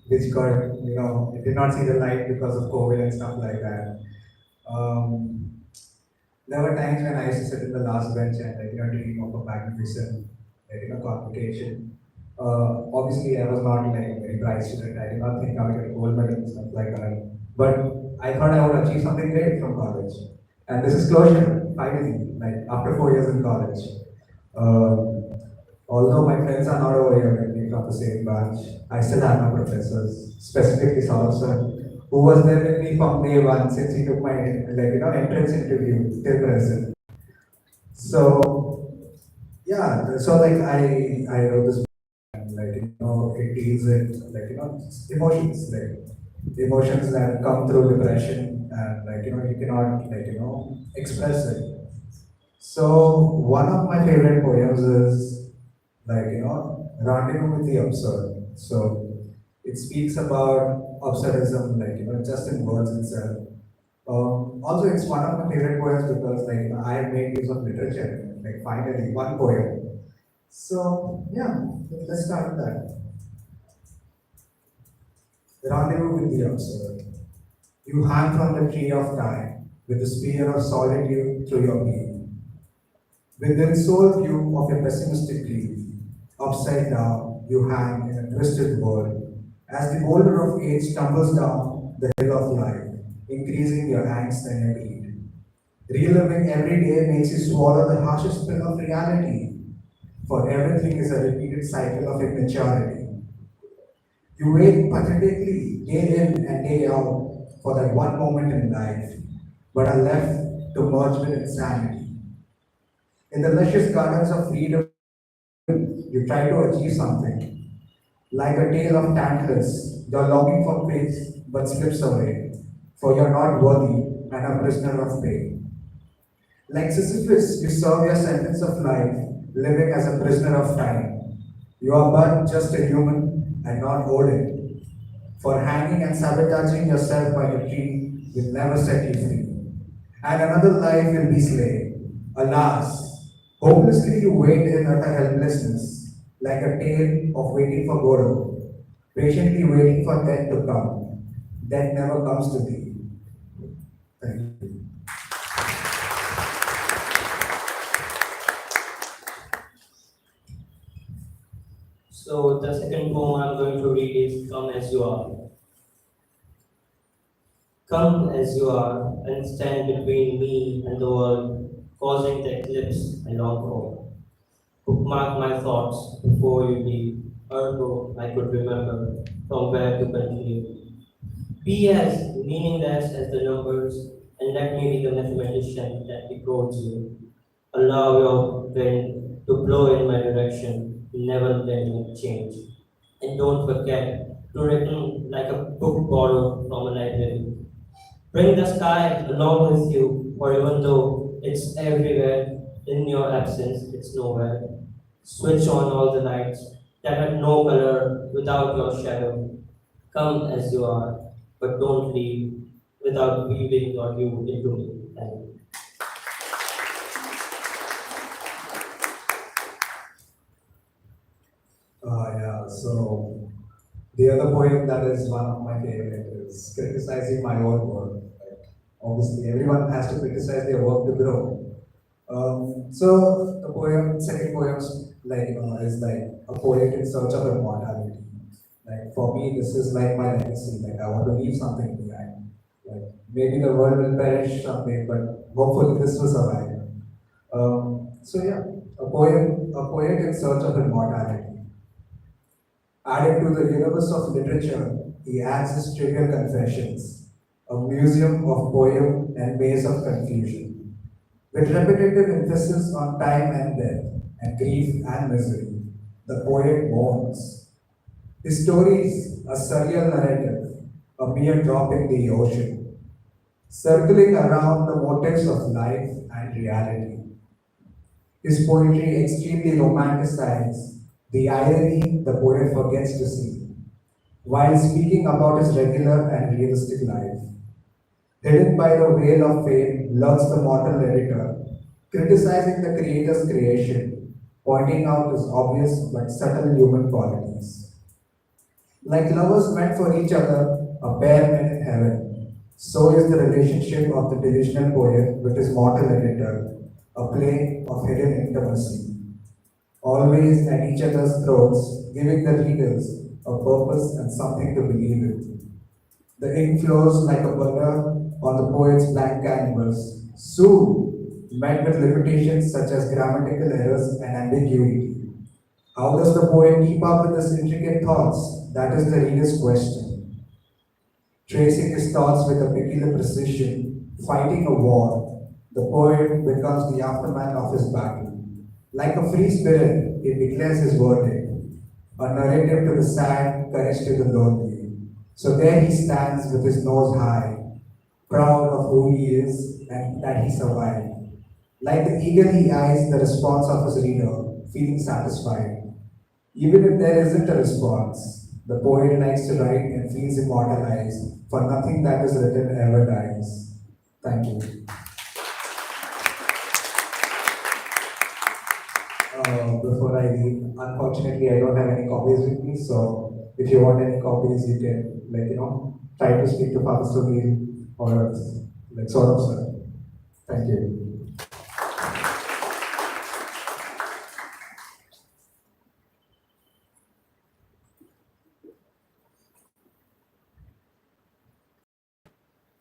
Speaker 13: which got, it did not see the light because of COVID and stuff like that. There were times when I used to sit in the last bench and, dream of a magnificent, convocation. Obviously, I was not like a very bright student. I did not think I would get a gold medal and stuff like that. But I thought I would achieve something great from college. And this is closure, finally, like after 4 years in college. Although my friends are not over here with me from the same batch, I still have my professors, specifically Saurabh, who was there with me from day one since he took my entrance interview till present. So yeah, so like I wrote this book and it deals with emotions, emotions that come through depression and you cannot express it. So one of my favorite poems is Rendezvous with the Absurd. So it speaks about absurdism, just in words itself. Also, it's one of my favorite poems because I have made use of literature, finally one poem. So yeah, let's start with that. Rendezvous with the Absurd. You hang from the tree of time with the spear of solitude through your being. Within sole view of your pessimistic grief, upside down, you hang in a twisted world as the boulder of age tumbles down the hill of life, increasing your angst and your greed. Reliving every day makes you swallow the harshest pill of reality, for everything is a repeated cycle of immaturity. You wait pathetically day in and day out for that one moment in life, but are left to merge with insanity. In the luscious gardens of freedom, you try to achieve something. Like a tale of Tantalus, you're longing for praise but slips away, for you're not worthy and a prisoner of pain. Like Sisyphus, you serve your sentence of life, living as a prisoner of time. You are but just a human and not Odin, for hanging and sabotaging yourself by the tree will never set you free. And another life will be slain. Alas, hopelessly you wait in utter helplessness, like a tale of waiting for Godot, patiently waiting for death to come. Death never comes to thee. Thank you.
Speaker 12: So the second poem I'm going to read is Come As You Are. Come as you are and stand between me and the world, causing the eclipse I long for. Bookmark my thoughts before you leave, ergo I could remember from where to continue. Be as meaningless as the numbers, and let me be the mathematician that decodes you. Allow your wind to blow in my direction, never let me change. And don't forget to return like a book borrowed from a library. Bring the sky along with you, for even though it's everywhere, in your absence it's nowhere. Switch on all the lights that have no color without your shadow. Come as you are, but don't leave without weaving your you into me. Thank you.
Speaker 13: Yeah, so the other poem that is one of my favorite is criticizing my own work. Like, obviously, everyone has to criticize their work to grow. So the poem, second poem, is like a poet in search of immortality. Like for me, this is like my legacy. Like I want to leave something behind. Like maybe the world will perish someday, but hopefully this will survive. So yeah, a poet in search of immortality. Added to the universe of literature, he adds his trivial confessions, a museum of poem and maze of confusion. With repetitive emphasis on time and death, and grief and misery, the poet mourns. His story is a surreal narrative, a mere drop in the ocean, circling around the motives of life and reality. His poetry extremely romanticizes the irony the poet forgets to see, while speaking about his regular and realistic life. Hidden by the veil of fame lurks the mortal editor, criticizing the creator's creation, pointing out his obvious but subtle human qualities. Like lovers meant for each other, a pair met in heaven, so is the relationship of the delusional poet with his mortal editor, a play of hidden intimacy. Always at each other's throats, giving the readers a purpose and something to believe in. The ink flows like a butter on the poet's blank canvas, soon met with limitations such as grammatical errors and ambiguity. How does the poet keep up with his intricate thoughts? That is the reader's question. Tracing his thoughts with a peculiar precision, fighting a war, the poet becomes the aftermath of his battle. Like a free spirit, he declares his verdict, a narrative to the sad, courage to the lonely. So there he stands with his nose high, proud of who he is and that he survived. Like the eagle, he eyes the response of his reader, feeling satisfied. Even if there isn't a response, the poet likes to write and feels immortalized, for nothing that is written ever dies. Thank you. Before I leave, unfortunately, I don't have any copies with me, so if you want any copies, you can, try to speak to Father Sunil or, sort of, sir. Thank you.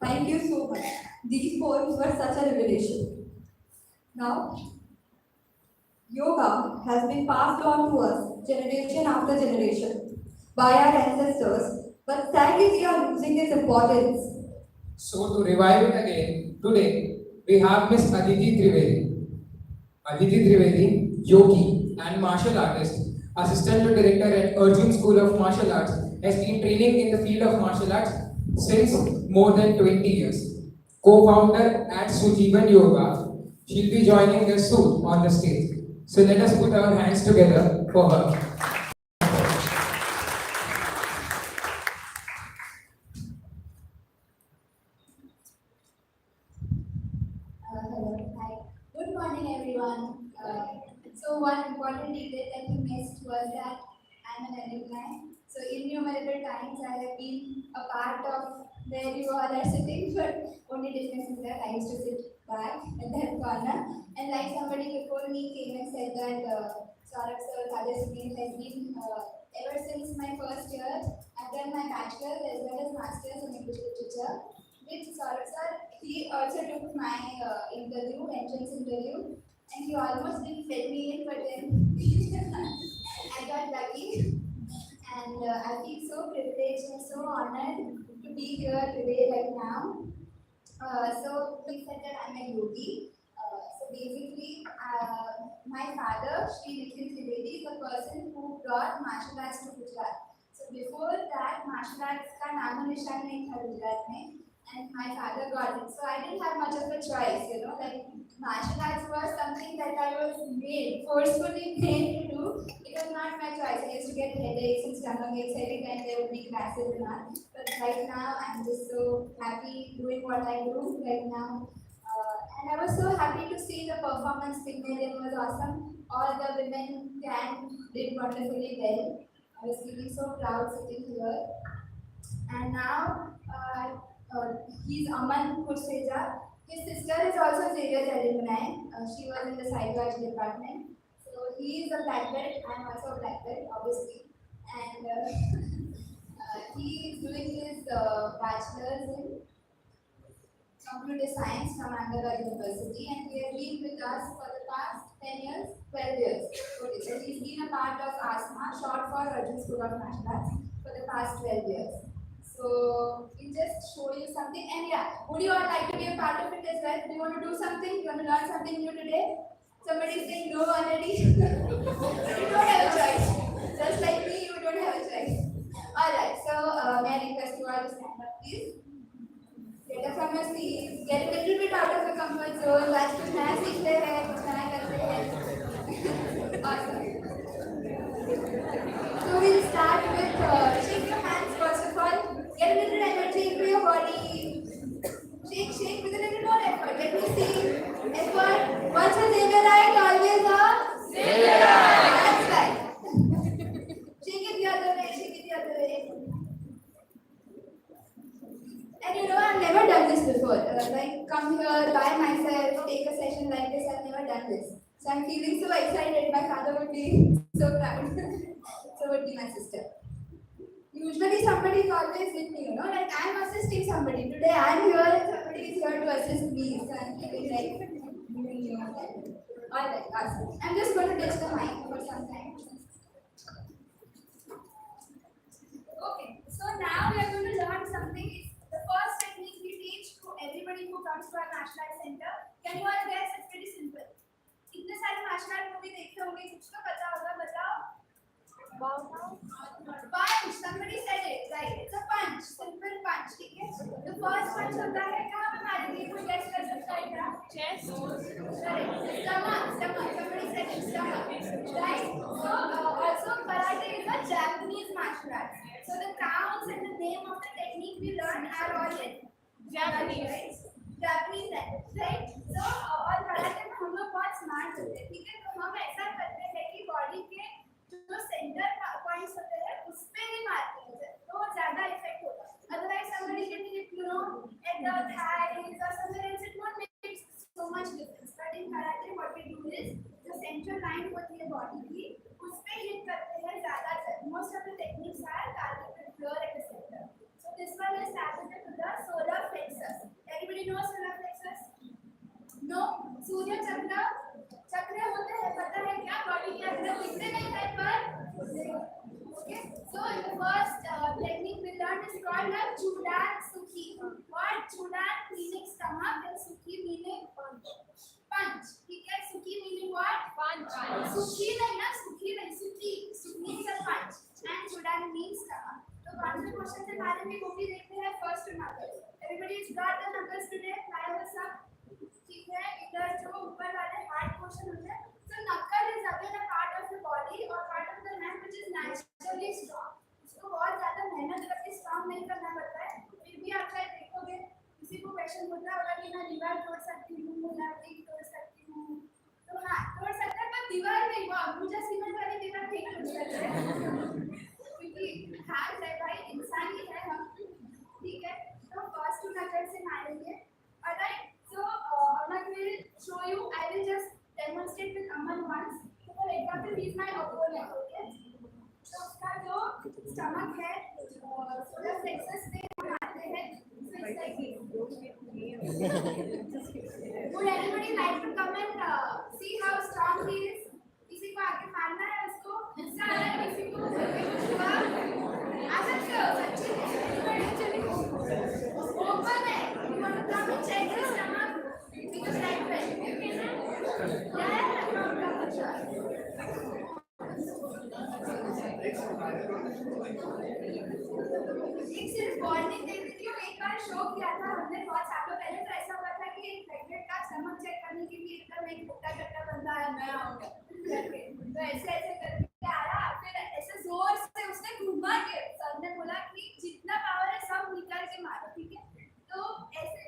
Speaker 1: Thank you so much. These poems were such a revelation. Now, yoga has been passed on to us generation after generation by our ancestors, but sadly we are losing its importance.
Speaker 2: So to revive it again, today we have Miss Aditi Trivedi. Aditi Trivedi, yogi and martial artist, assistant to director at Arjun School of Martial Arts, has been training in the field of martial arts since more than 20 years. Co-founder at Sujivan Yoga, she'll be joining us soon on the stage. So let us put our hands together for her.
Speaker 1: Hello, hi. Good morning, everyone. So one important detail that you missed was that I'm an alumni. So innumerable times I have been a part of where you all are sitting, but only difference is that I used to sit back at that corner. And like somebody before me came and said that Saurabh sir, Rajesh Sunil has been ever since my first year. I've done my bachelor's as well as master's in English literature. With Saurabh sir, he also took my entrance interview, and he almost didn't let me in, but then I got lucky. And I feel so privileged and so honored to be here today, right now. So he said that I'm a yogi. So basically, my father, Sri Nikhil Trivedi, is the person who brought martial arts to Gujarat. So before that, martial arts का नामो निशान नहीं था गुजरात में, and my father got it. So I didn't have much of a choice, like martial arts was something that I was forcefully made to do. It was not my choice. I used to get headaches and stomach aches every time there would be classes and all. But right now, I'm just so happy doing what I do right now. And I was so happy to see the performance Pygmalion was awesome. All the women did wonderfully well. I was feeling so proud sitting here. And now he's Aman Kurseja. His sister is also Xavier's alumni. She was in the psychology department. So he is a black belt. I'm also a black belt, obviously. And he is doing his bachelor's in computer science from Ahmedabad University, and he has been with us for the past 10 years, 12 years. Okay, so he's been a part of ASMA, short for Arjun School of Martial Arts, for the past 12 years. So we just show you something, and yeah, would you all like to be a part of it as well? Do you want to do something? You want to learn something new today? Somebody is saying no already. You don't have a choice. Just like me, you don't have a choice. Alright, so may I request you all to stand up, please? Get up from your seats, get a little bit out of the comfort zone. आज कुछ नया सीखते हैं, कुछ नया करते हैं. Awesome. So we'll start with shake your hands first of all. Get a little energy into your body. Shake with a little more effort. Let me see. Effort. Once a zebra right, always a zebra right. That's right. Shake it the other way. Shake it the other way. And I've never done this before. Like, come here by myself, take a session like this. I've never done this. So I'm feeling so excited. My father would be so proud. So would be my sister. Usually somebody is always with me, like I'm assisting somebody. Today I'm here and somebody is here to assist me. So I'm feeling like giving you Alright, awesome. I'm just going to ditch the mic for some time. Okay, so now we are going to learn something. It's the first technique we teach to everybody who comes to our martial arts center. Can you all guess? It's pretty simple. इतने सारे martial art movie देखते होंगे, कुछ तो पता होगा, बताओ. Punch. Somebody said it, right? It's a punch, simple punch. ठीक है? The first punch होता है कहाँ पे मारेंगे? कोई guess कर सकता है क्या? Chest. Correct. Stomach. Somebody said it, stomach. Right? So also karate is a Japanese martial art. So the counts and the name of the technique we learn are all in Japanese, right? Japanese language, right? So और karate में हम लोग बहुत smart होते हैं, ठीक है? तो हम ऐसा करते हैं कि body के जो सेंटर पॉइंट्स होते हैं उस पे ही मारते हैं तो ज्यादा इफेक्ट होगा. Otherwise somebody can hit at the thighs or somewhere else, it won't make so much difference. But in karate what we do is the central line होती है body की उस पे हिट करते हैं ज्यादातर. Most of the techniques are targeted here at the center. So this one is targeted to the solar plexus. Everybody knows solar plexus? No? सूर्य चक्र होते हैं, पता है क्या? बॉडी के अंदर दिखते नहीं है पर. Okay, so the first technique we learned is called a Chudan Sukhi. What? Chudan
Speaker 11: सुखी नहीं ना, सुखी नहीं, सुखी, सुखी is a punch and Sudan means stomach. तो कौन से क्वेश्चन के बारे में वो भी देखते हैं first knuckles. Everybody has got the knuckles today. Fly over सब. ठीक है, इधर जो ऊपर वाले हार्ड क्वेश्चन होते हैं. So knuckle is again a part of the body or part of the hand which is naturally strong. इसको बहुत ज़्यादा मेहनत करके strong नहीं करना पड़ता है. फिर भी आप शायद देखोगे किसी को क्वेश्चन होता होगा कि मैं दीवार तोड़ सकती हूँ, मैं ईंट तोड़ सकती हूँ. तो हाँ, तोड़ सकते हैं पर दीवार नहीं, वो अंबुजा सीमेंट वाली दीवार नहीं तोड़ सकते. क्योंकि हार है भाई, इंसान ही है हम. ठीक है, तो फर्स्ट टू नजर से मारेंगे. Alright, so Aman will show you. I will just demonstrate with Aman once. So for example, he is my opponent. Okay. तो उसका जो स्टमक है, सोलर प्लेक्सस पे मारते हैं. So it's like this. Would anybody like to come and see how strong he is? किसी को आगे मारना है उसको? सारा किसी को कुछ हुआ? आ सकते हो, सच्ची में. Open है. You want to come and check his stomach? Because like that. Yeah, come. एक सिर्फ वार्निंग दे देती हूँ. एक बार शो किया था हमने बहुत सालों पहले. तो ऐसा हुआ था कि एक प्रेग्नेंट का स्टमक चेक करने के लिए एकदम एक गट्टा बंदा आया, मैं आऊंगा करके. तो ऐसे करके आया. फिर ऐसे जोर से उसने घुमा के सर ने बोला कि जितना पावर है सब निकाल के मारो. ठीक है, तो ऐसे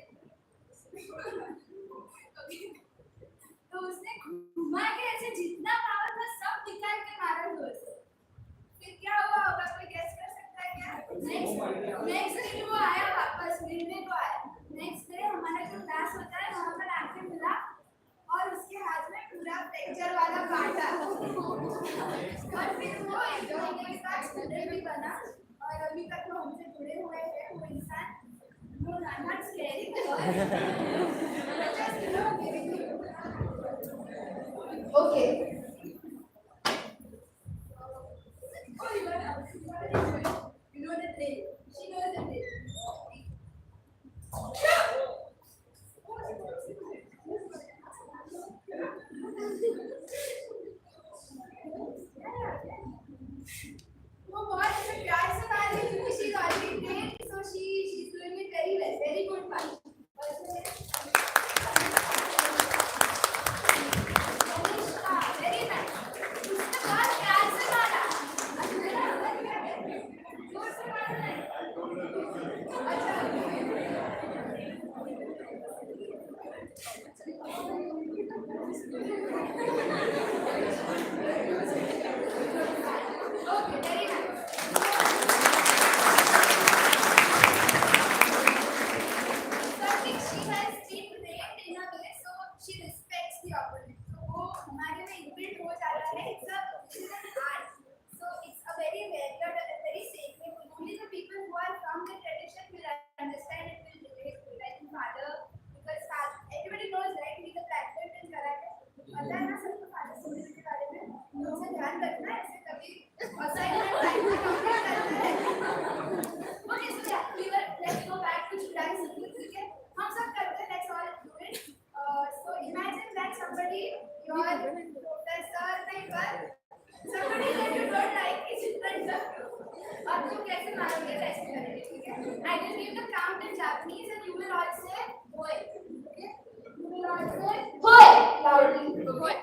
Speaker 11: तो उसने घुमा के ऐसे जितना पावर था सब निकाल के मारा जोर से. फिर क्या हुआ होगा, कोई गेस कर सकता है क्या? नेक्स्ट दिन वो आया वापस, मिलने को आया. नेक्स्ट डे हमारा जो क्लास होता है वहाँ पर आके मिला और उसके हाथ में पूरा फ्रैक्चर वाला काटा. और फिर वो एक महीने के बाद स्टूडेंट भी बना और अभी तक वो हमसे जुड़े हुए हैं. वो इंसान वो not scary okay. Oh, you know the drill. She knows the drill. वो बहुत ऐसे प्यार से मार रही क्योंकि she is already trained, so she's doing it very well, very good punch. Very nice. उसने बहुत प्यार से मारा. जोर से मारना है. अच्छा. Okay, very nice. She has been trained in a way so she respects the opponent. So वो हमारे में inbuilt हो जाता है. It's an art. So it's a very regular, very sacred. Only the people who are from the tradition will understand it, will relate to it. Like father, because everybody knows, right? He's a black belt in karate. पता है ना सबको father Sunil के बारे में. लोगों से ध्यान रखना है, ऐसे कभी assignment time में complete करना है. Okay, so yeah, let's go back to July. ठीक है, हम सब करते हैं. Let's all do it. So imagine that somebody, your professor, neighbor, somebody that you don't like is in front of you. अब तुम कैसे मारोगे, कैसे करेंगे? ठीक है, I will give the count in Japanese and you will all say "Hoi." Okay, you will all say "Hoi" loudly. Hoi.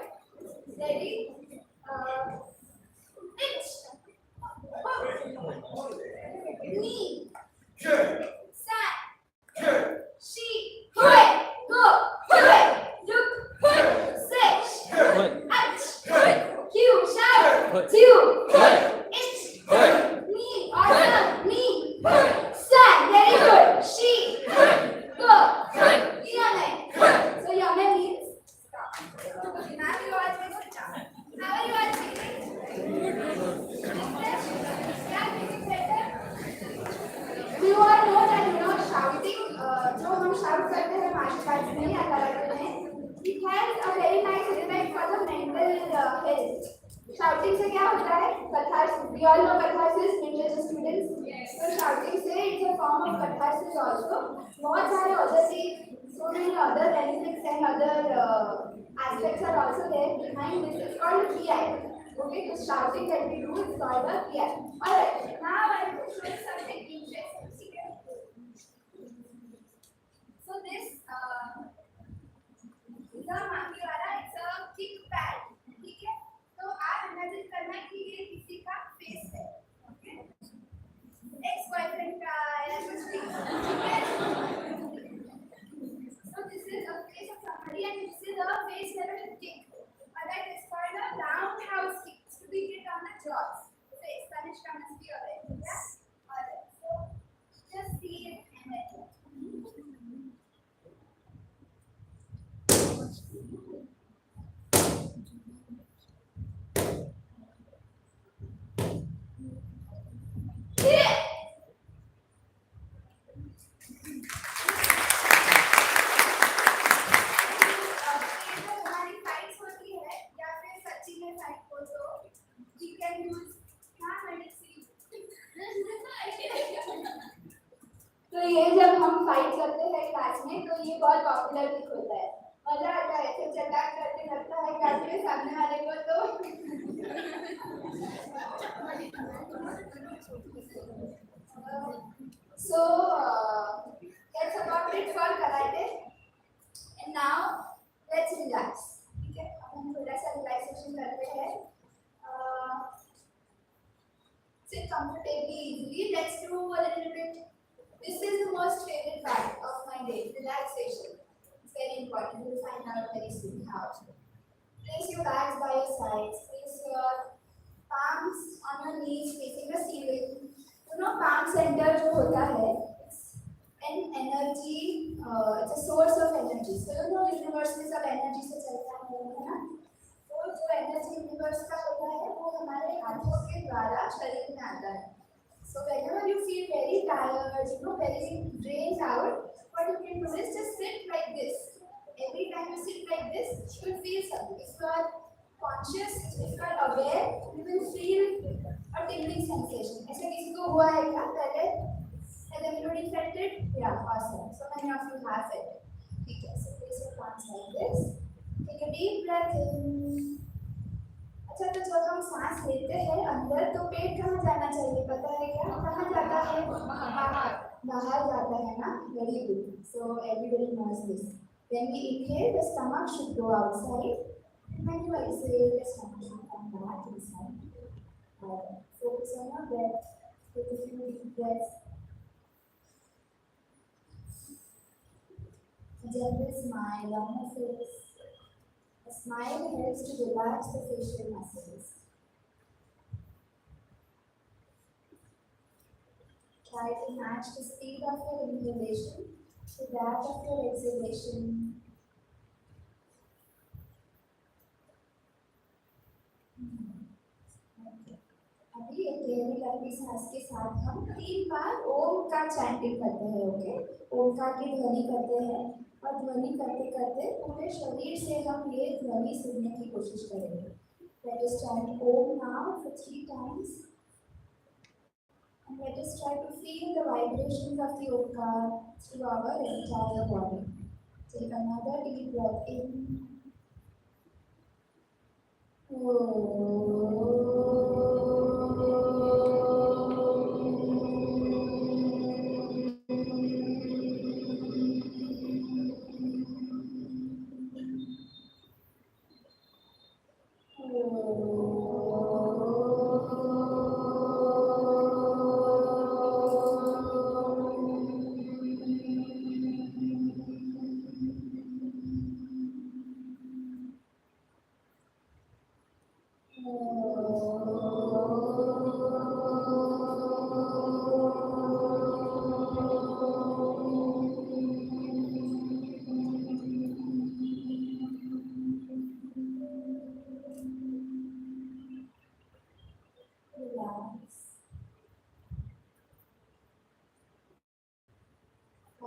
Speaker 11: Ready? Ich. Ni. San. She. Hoi. Go. Hoi. Look. Hoi. Sech. Ach. Q. Shout. Two. Ich. Ni. Awesome. Ni. San. Very good. She. Go. Yame. So yame means stop. Okay, now you all say good job. How are you all feeling? Yeah, feeling better? Do you all know that shouting, जो हम shout करते हैं martial arts में या karate में, it has a very nice effect for the mental health. Shouting से क्या होता है? Catharsis. We all know catharsis, religious students. So shouting से it's a form of catharsis also. बहुत सारे other things, so many other benefits and other aspects are also there behind this. It's Okay, the shouting that we do is called a yeah. Alright, now I'm going to show you something interesting. So this is a monkey वाला, it's a kick pad. ठीक है? तो आप imagine करना कि ये किसी का फेस है. Okay? Ex boyfriend का या कुछ भी. ठीक है? So this is a face of somebody and this is a face level kick. Alright, it's called a roundhouse kick. So we hit on the jaws. So Spanish comes here, right? Yeah? Alright, so just see it and then. हमारी fights होती है या फिर सच्ची में fight हो तो we can use क्या medicine. तो ये जब हम फाइट करते हैं क्लास में तो ये बहुत पॉपुलर भी होता है. मजा आता है ऐसे चटाक करके लगता है क्लास में सामने वाले को तो so that's about it for karate. And now let's relax. ठीक है, अब हम थोड़ा सा रिलैक्सेशन करते हैं. Sit comfortably, easily. Let's do a little bit. This is the most favorite part of my day, relaxation. It's very important. You'll find out very soon how. Place your bags by your sides. Place your palms on your knees facing the ceiling. You know, palm center जो होता है, and energy, it's a source of energy. So you know universe में सब energy से चलता है ना? तो जो energy universe का होता है वो हमारे हाथों के द्वारा शरीर में आता है. So whenever you feel very tired, you know, very drained out, what you can do is just sit like this. Every time you sit like this, you will feel something. If you are conscious, if you are aware, you will feel a tingling sensation. ऐसा किसी को हुआ है क्या पहले? Has anybody felt it? Yeah, awesome. So many of you have it. Okay, so place your palms like this. Take a deep breath in. अच्छा, तो जब हम सांस लेते हैं अंदर तो पेट कहाँ जाना चाहिए पता है क्या? कहाँ जाता है? बाहर जाता है ना? Very good. So everybody knows this. When we inhale, the stomach should go outside. And when you exhale, the stomach should come back inside. Focus on your breath. Take a few deep breaths. A gentle smile on your face. A smile helps to relax the facial muscles. Try to match the speed of your inhalation to that of your exhalation. अभी एक गहरी लंबी सांस के साथ हम 3 बार ओम का chanting करते हैं. ओके, ओमकार की ध्वनि करते हैं और ध्वनि करते करते पूरे शरीर से हम ये ध्वनि सुनने की कोशिश करेंगे. Let us chant Om now for 3 times. And let us try to feel the vibrations of the Omkar through our entire body. Take another deep breath in.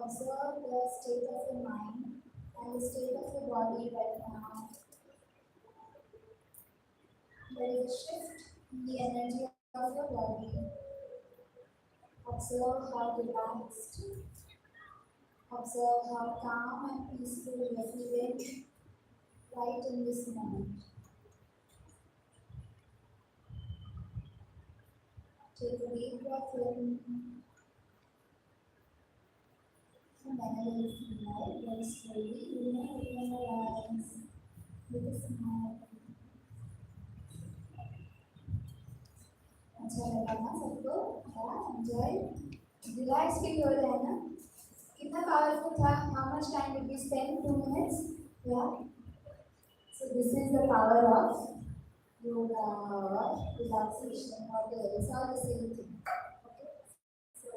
Speaker 11: Observe the state of your mind and the state of your body right now. There is a shift in the energy of your body. Observe how relaxed. Observe how calm and peaceful you are feeling right in this moment.
Speaker 1: Take a deep breath in. And then a little smile, very slowly. You may open your eyes with a smile. अच्छा लगा ना सबको? Yeah, enjoy. Relax feel हो रहा है ना? कितना powerful था? How much time did we spend? 2 minutes? Yeah. So this is the power of yoga or relaxation or it's all the same thing. Okay. So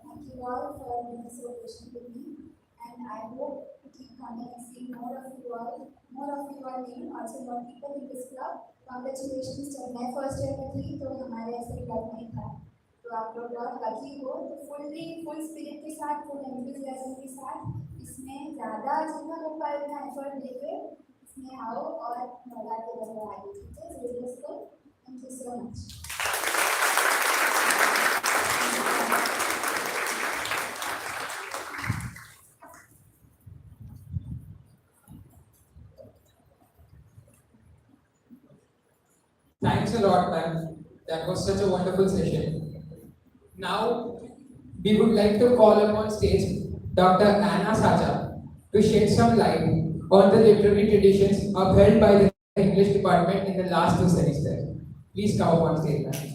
Speaker 1: thank you all for being so patient with me, and I hope to keep coming and see more of you all new, also more people in this club. Congratulations, जब मैं first year में थी तो हमारे ऐसे club नहीं था, तो आप लोग बहुत लकी हो, तो फुल स्पिरिट के साथ, फुल एंथुसियाज्म के साथ इसमें ज़्यादा जितना हो पाए उतना एफर्ट लेके इसमें आओ और बढ़ाते रहो आगे, ठीक है? So let's go. Thank you so much.
Speaker 2: Thanks a lot, ma'am. That was such a wonderful session. Now, we would like to call upon stage Dr. Anna Saja to shed some light on the literary traditions upheld by the English department in the last 2 semesters. Please come upon stage, ma'am.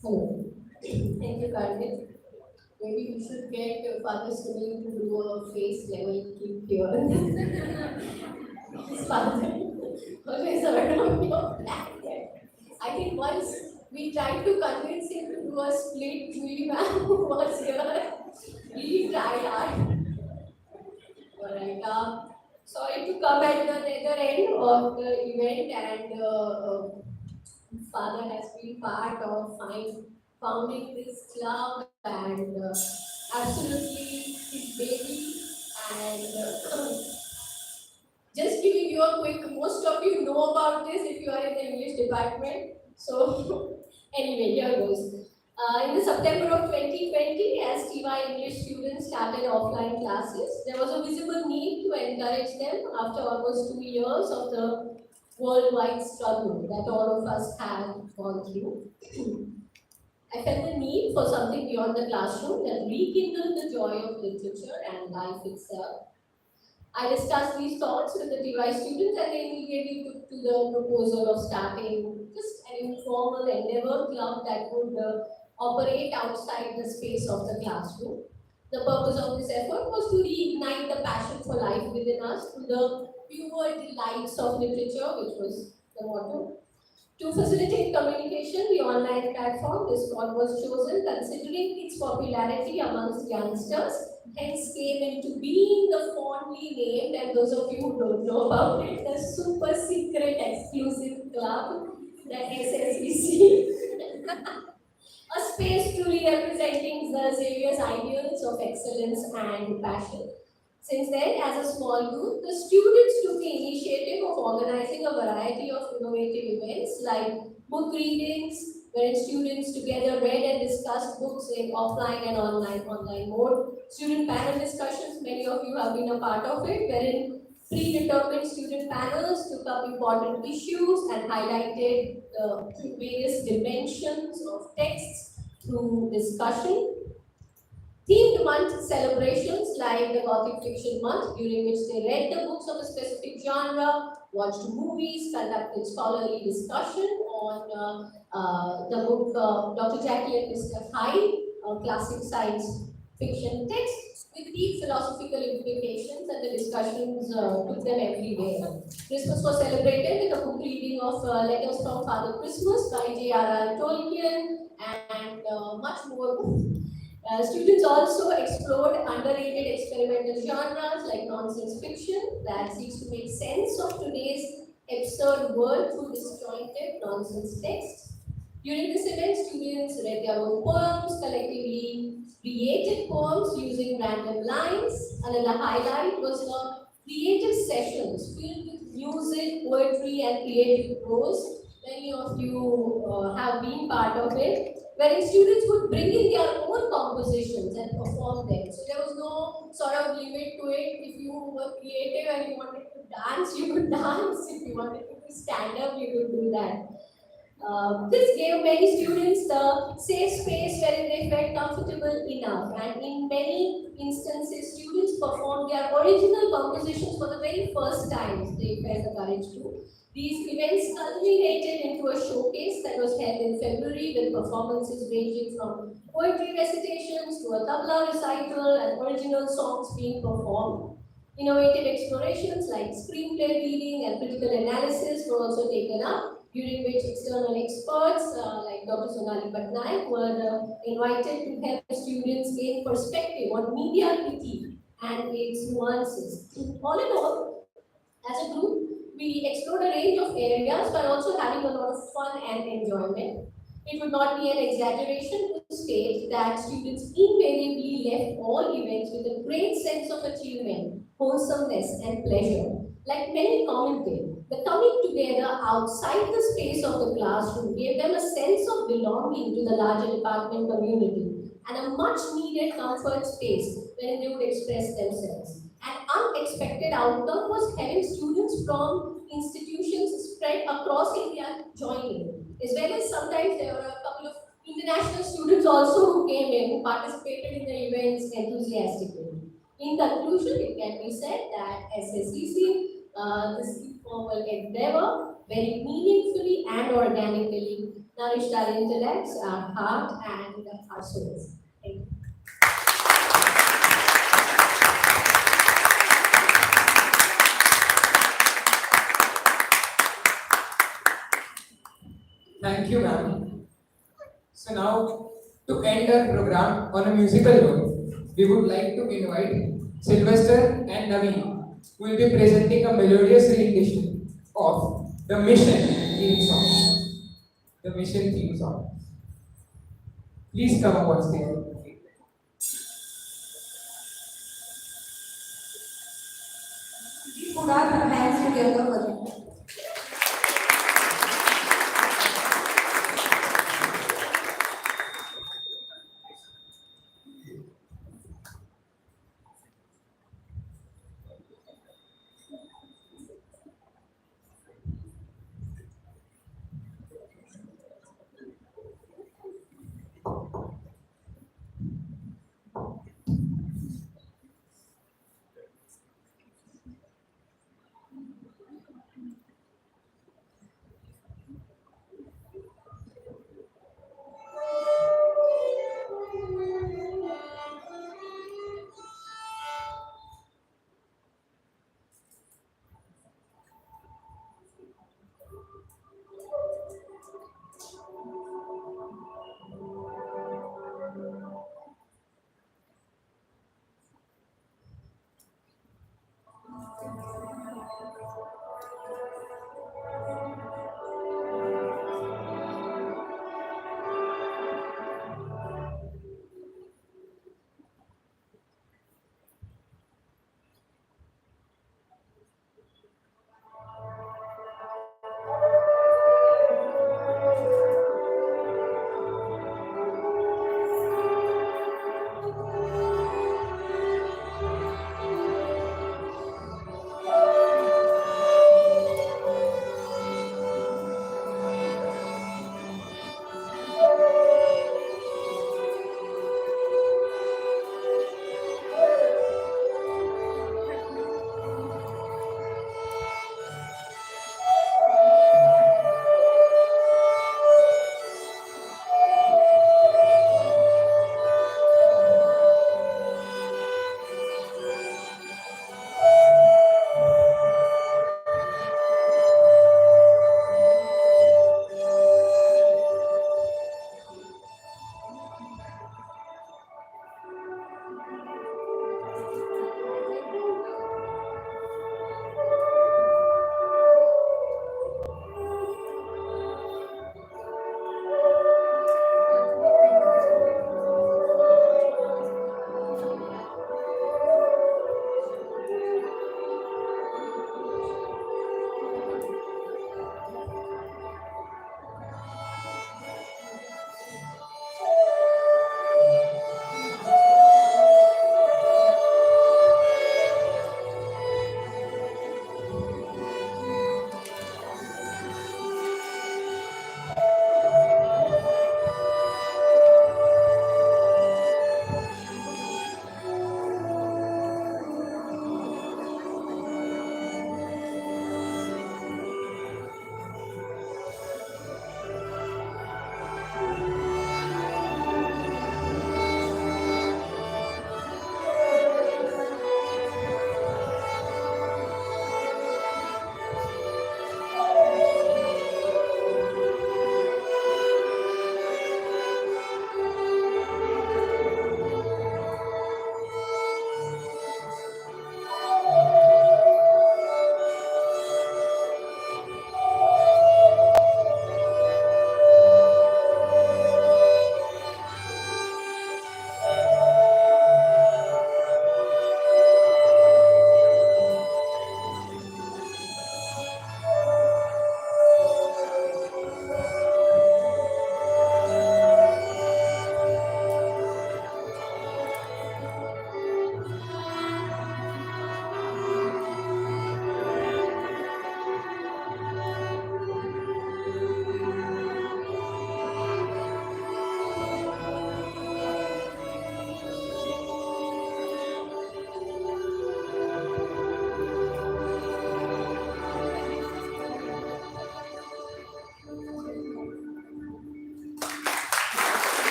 Speaker 14: Hello. Thank you, Karthik. Maybe you should get Father Sunil to do a face level keep here. His father always heard of your back there. I think once we tried to convince him to do a split, Julie ma'am who was here, really tried hard. Alright, sorry to come at the other end of the event, and father has been part of founding this club, and absolutely his baby, and just giving you a quick, most of you know about this if you are in the English department. So anyway, here goes. In the September of 2020, as TY English students started offline classes, there was a visible need to encourage them after almost 2 years of the worldwide struggle that all of us have gone through. I felt the need for something beyond the classroom that rekindled the joy of literature and life itself. I discussed these thoughts with the TY students, and they immediately took to the proposal of starting just an informal endeavor club that would operate outside the space of the classroom. The purpose of this effort was to reignite the passion for life within us through the pure delights of literature, which was the motto. To facilitate communication, the online platform Discord was chosen considering its popularity amongst youngsters, hence came into being the fondly named, and those of you who don't know about it, the super secret exclusive club, the SSBC. A space truly representing the Xavier's ideals of excellence and passion. Since then, as a small group, the students took the initiative of organizing a variety of innovative events like book readings, wherein students together read and discussed books in offline and online mode. Student panel discussions, many of you have been a part of it, wherein predetermined student panels took up important issues and highlighted the various dimensions of texts through discussion. Themed month celebrations like the Gothic Fiction Month, during which they read the books of a specific genre, watched movies, conducted scholarly discussion on the book Dr. Jekyll and Mr. Hyde, a classic science fiction text with deep philosophical implications, and the discussions took them everywhere. Christmas was celebrated with a book reading of Letters from Father Christmas by J.R.R. Tolkien, and much more. Students also explored underrated experimental genres like nonsense fiction that seeks to make sense of today's absurd world through disjointed nonsense texts. During this event, students read their own poems, collectively created poems using random lines. Another highlight was the creative sessions filled with music, poetry, and creative prose. Many of you have been part of it, wherein students would bring in their own compositions and perform them. So there was no sort of limit to it. If you were creative and you wanted to dance, you could dance. If you wanted to stand up, you could do that. This gave many students the safe space wherein they felt comfortable enough, and in many instances, students performed their original compositions for the very first time they felt the courage to. These events culminated into a showcase that was held in February with performances ranging from poetry recitations to a tabla recital and original songs being performed. Innovative explorations like screenplay reading and critical analysis were also taken up, during which external experts like Dr. Sonali Patnaik were invited to help students gain perspective on media critique and its nuances. All in all, as a group, we explored a range of areas while also having a lot of fun and enjoyment. It would not be an exaggeration to state that students invariably left all events with a great sense of achievement, wholesomeness, and pleasure. Like many commented, the coming together outside the space of the classroom gave them a sense of belonging to the larger department community and a much needed comfort space where they would express themselves. An unexpected outcome was having students from institutions spread across India joining, as well as sometimes there were a couple of international students also who came in, who participated in the events enthusiastically. In conclusion, it can be said that SSCC, this informal endeavor, very meaningfully and organically nourished our intellects, our heart, and our souls. Thank you.
Speaker 2: Thank you, ma'am. So now, to end our program on a musical note, we would like to invite Sylvester and Naveen, who will be presenting a melodious rendition of the Mission theme song. The Mission theme song. Please come up on stage.
Speaker 1: Put our hands together for them.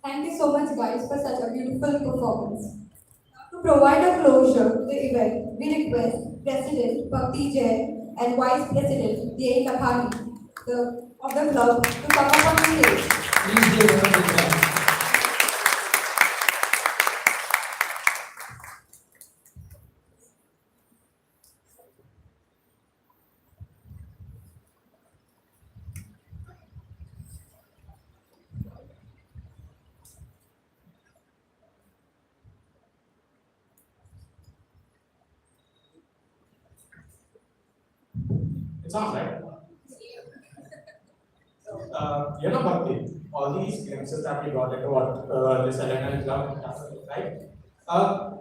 Speaker 1: Thank you so much, guys, for such a beautiful performance. To provide a closure to the event, we request President Bhakti Jain and Vice President D.A. Lakhani of the club to come up on the stage.
Speaker 2: Please give them a big round.
Speaker 15: It's on, right? Bhakti, all these glimpses that we got into what this Elena club has, right?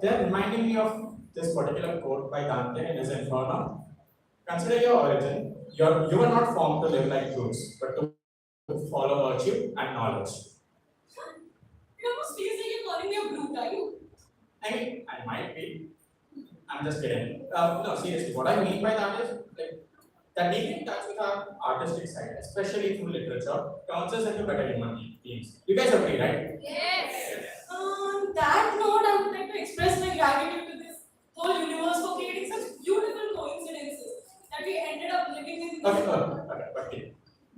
Speaker 15: They're reminding me of this particular quote by Dante in his Inferno. Consider your origin. You were not formed to live like brutes, but to follow virtue and knowledge.
Speaker 11: It almost feels like you're calling me a brute, are you?
Speaker 15: I mean, I might be. I'm just kidding. No, seriously, what I mean by that is like that being in touch with our artistic side, especially through literature, turns us into better human beings. You guys agree, right?
Speaker 11: Yes. On that note, I would like to express my gratitude to this whole universe for creating such beautiful coincidences that we ended up living in.
Speaker 15: Okay.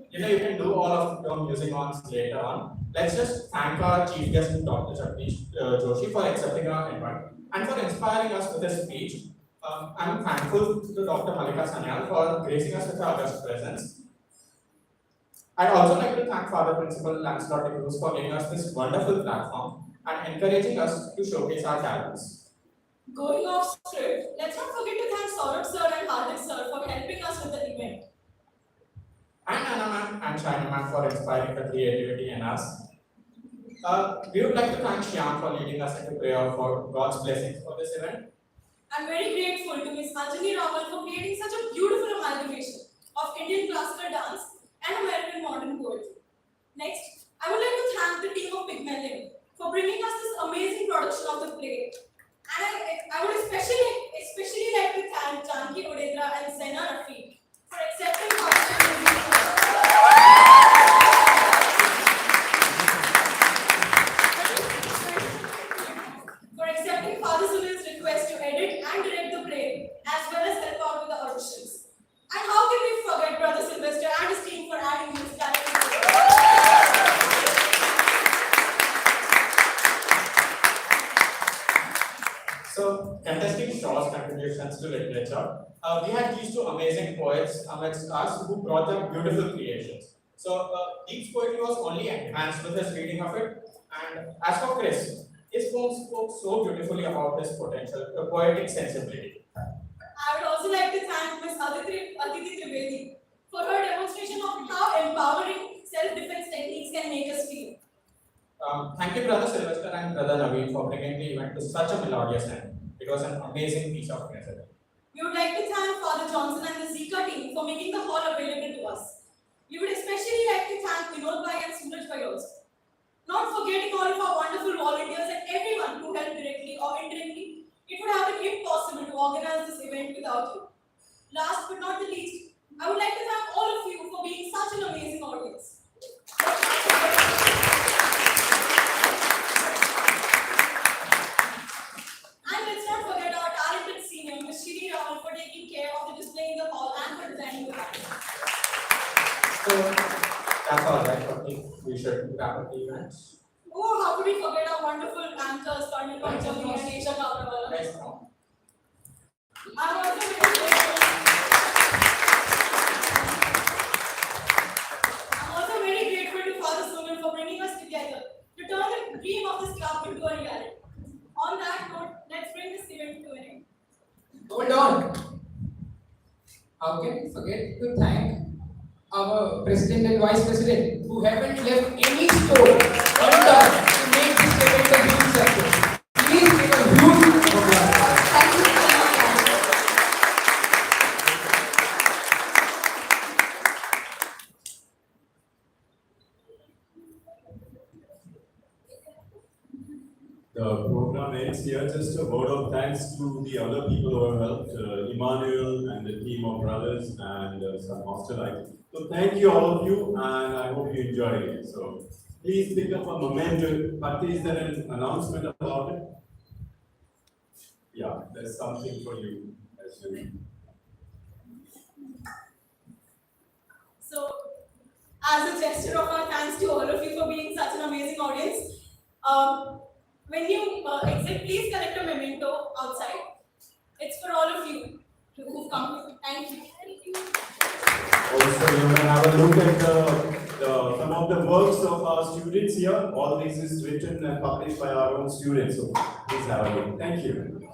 Speaker 15: You can do all of your music ons later on. Let's just thank our chief guest, Dr. Jagdish Joshi, for accepting our invite and for inspiring us with his speech. I'm thankful to Dr. Malika Sanyal for gracing us with her august presence. I'd also like to thank Father Principal Lancelot de Cruz for giving us this wonderful platform and encouraging us to showcase our talents.
Speaker 11: Going off script, let's not forget to thank Saurabh sir and Hardik sir for helping us with the event.
Speaker 15: And Anna ma'am and China ma'am for inspiring the creativity in us. We would like to thank Shyam for leading us into prayer for God's blessings for this event.
Speaker 11: I'm very grateful to Ms. Anjali Ramal for creating such a beautiful amalgamation of Indian classical dance and American modern poetry. Next, I would like to thank the team of Pygmalion for bringing us this amazing production of the play. And I would especially like to thank Janki Odedra and Sena Rafiq for accepting Father Sunil's request to edit and direct the play, as well as help out with the auditions. And how can we forget Brother Sylvester and his team for adding music directly to the play?
Speaker 15: So, contesting Shaw's contributions to literature, we had these two amazing poets amongst us who brought their beautiful creations. So, Deep's poetry was only enhanced with his reading of it. And as for Chris, his poem spoke so beautifully about his potential, poetic sensibility.
Speaker 11: I would also like to thank Ms. Aditi Trivedi for her demonstration of how empowering self-defense techniques can make us feel.
Speaker 15: Thank you, Brother Sylvester and Brother Naveen, for bringing the event to such a melodious end. It was an amazing piece of music.
Speaker 11: We would like to thank Father Johnson and the Zika team for making the hall available to us. We would especially like to thank Vinod Bhai and Suraj Bhai also. Not forgetting all of our wonderful volunteers and everyone who helped directly or indirectly. It would have been impossible to organize this event without you. Last but not the least, I would like to thank all of you for being such an amazing audience. And let's not forget our talented senior, Ms. Shri Raman, for taking care of the display in the hall and for designing the event.
Speaker 15: So, that's all right. Okay, we should wrap up the event.
Speaker 11: Oh, how could we forget our wonderful anchors, Karnal Panchami and Asia Kabrawala?
Speaker 15: Nice now.
Speaker 11: I'm also very grateful. I'm also very grateful to Father Sunil for bringing us together to turn the dream of this club into a reality. On that note, let's bring this event to an end.
Speaker 2: Hold on. How can we forget to thank our president and vice president who haven't left any stone undone to make this event a huge success. Please give a huge applause.
Speaker 1: Thank you so much.
Speaker 10: The program ends here. Just a word of thanks to the other people who have helped, Emmanuel and the team of brothers and some master life. So thank you all of you, and I hope you enjoyed it. So Please pick up a memento, but is there an announcement about it? Yeah, there's something for you as well.
Speaker 16: So, as a gesture of our thanks to all of you for being such an amazing audience, when you exit, please collect a memento outside. It's for all of you who've come. Thank you.
Speaker 10: Also, you can have a look at some of the works of our students here. All this is written and published by our own students. So please have a look. Thank you.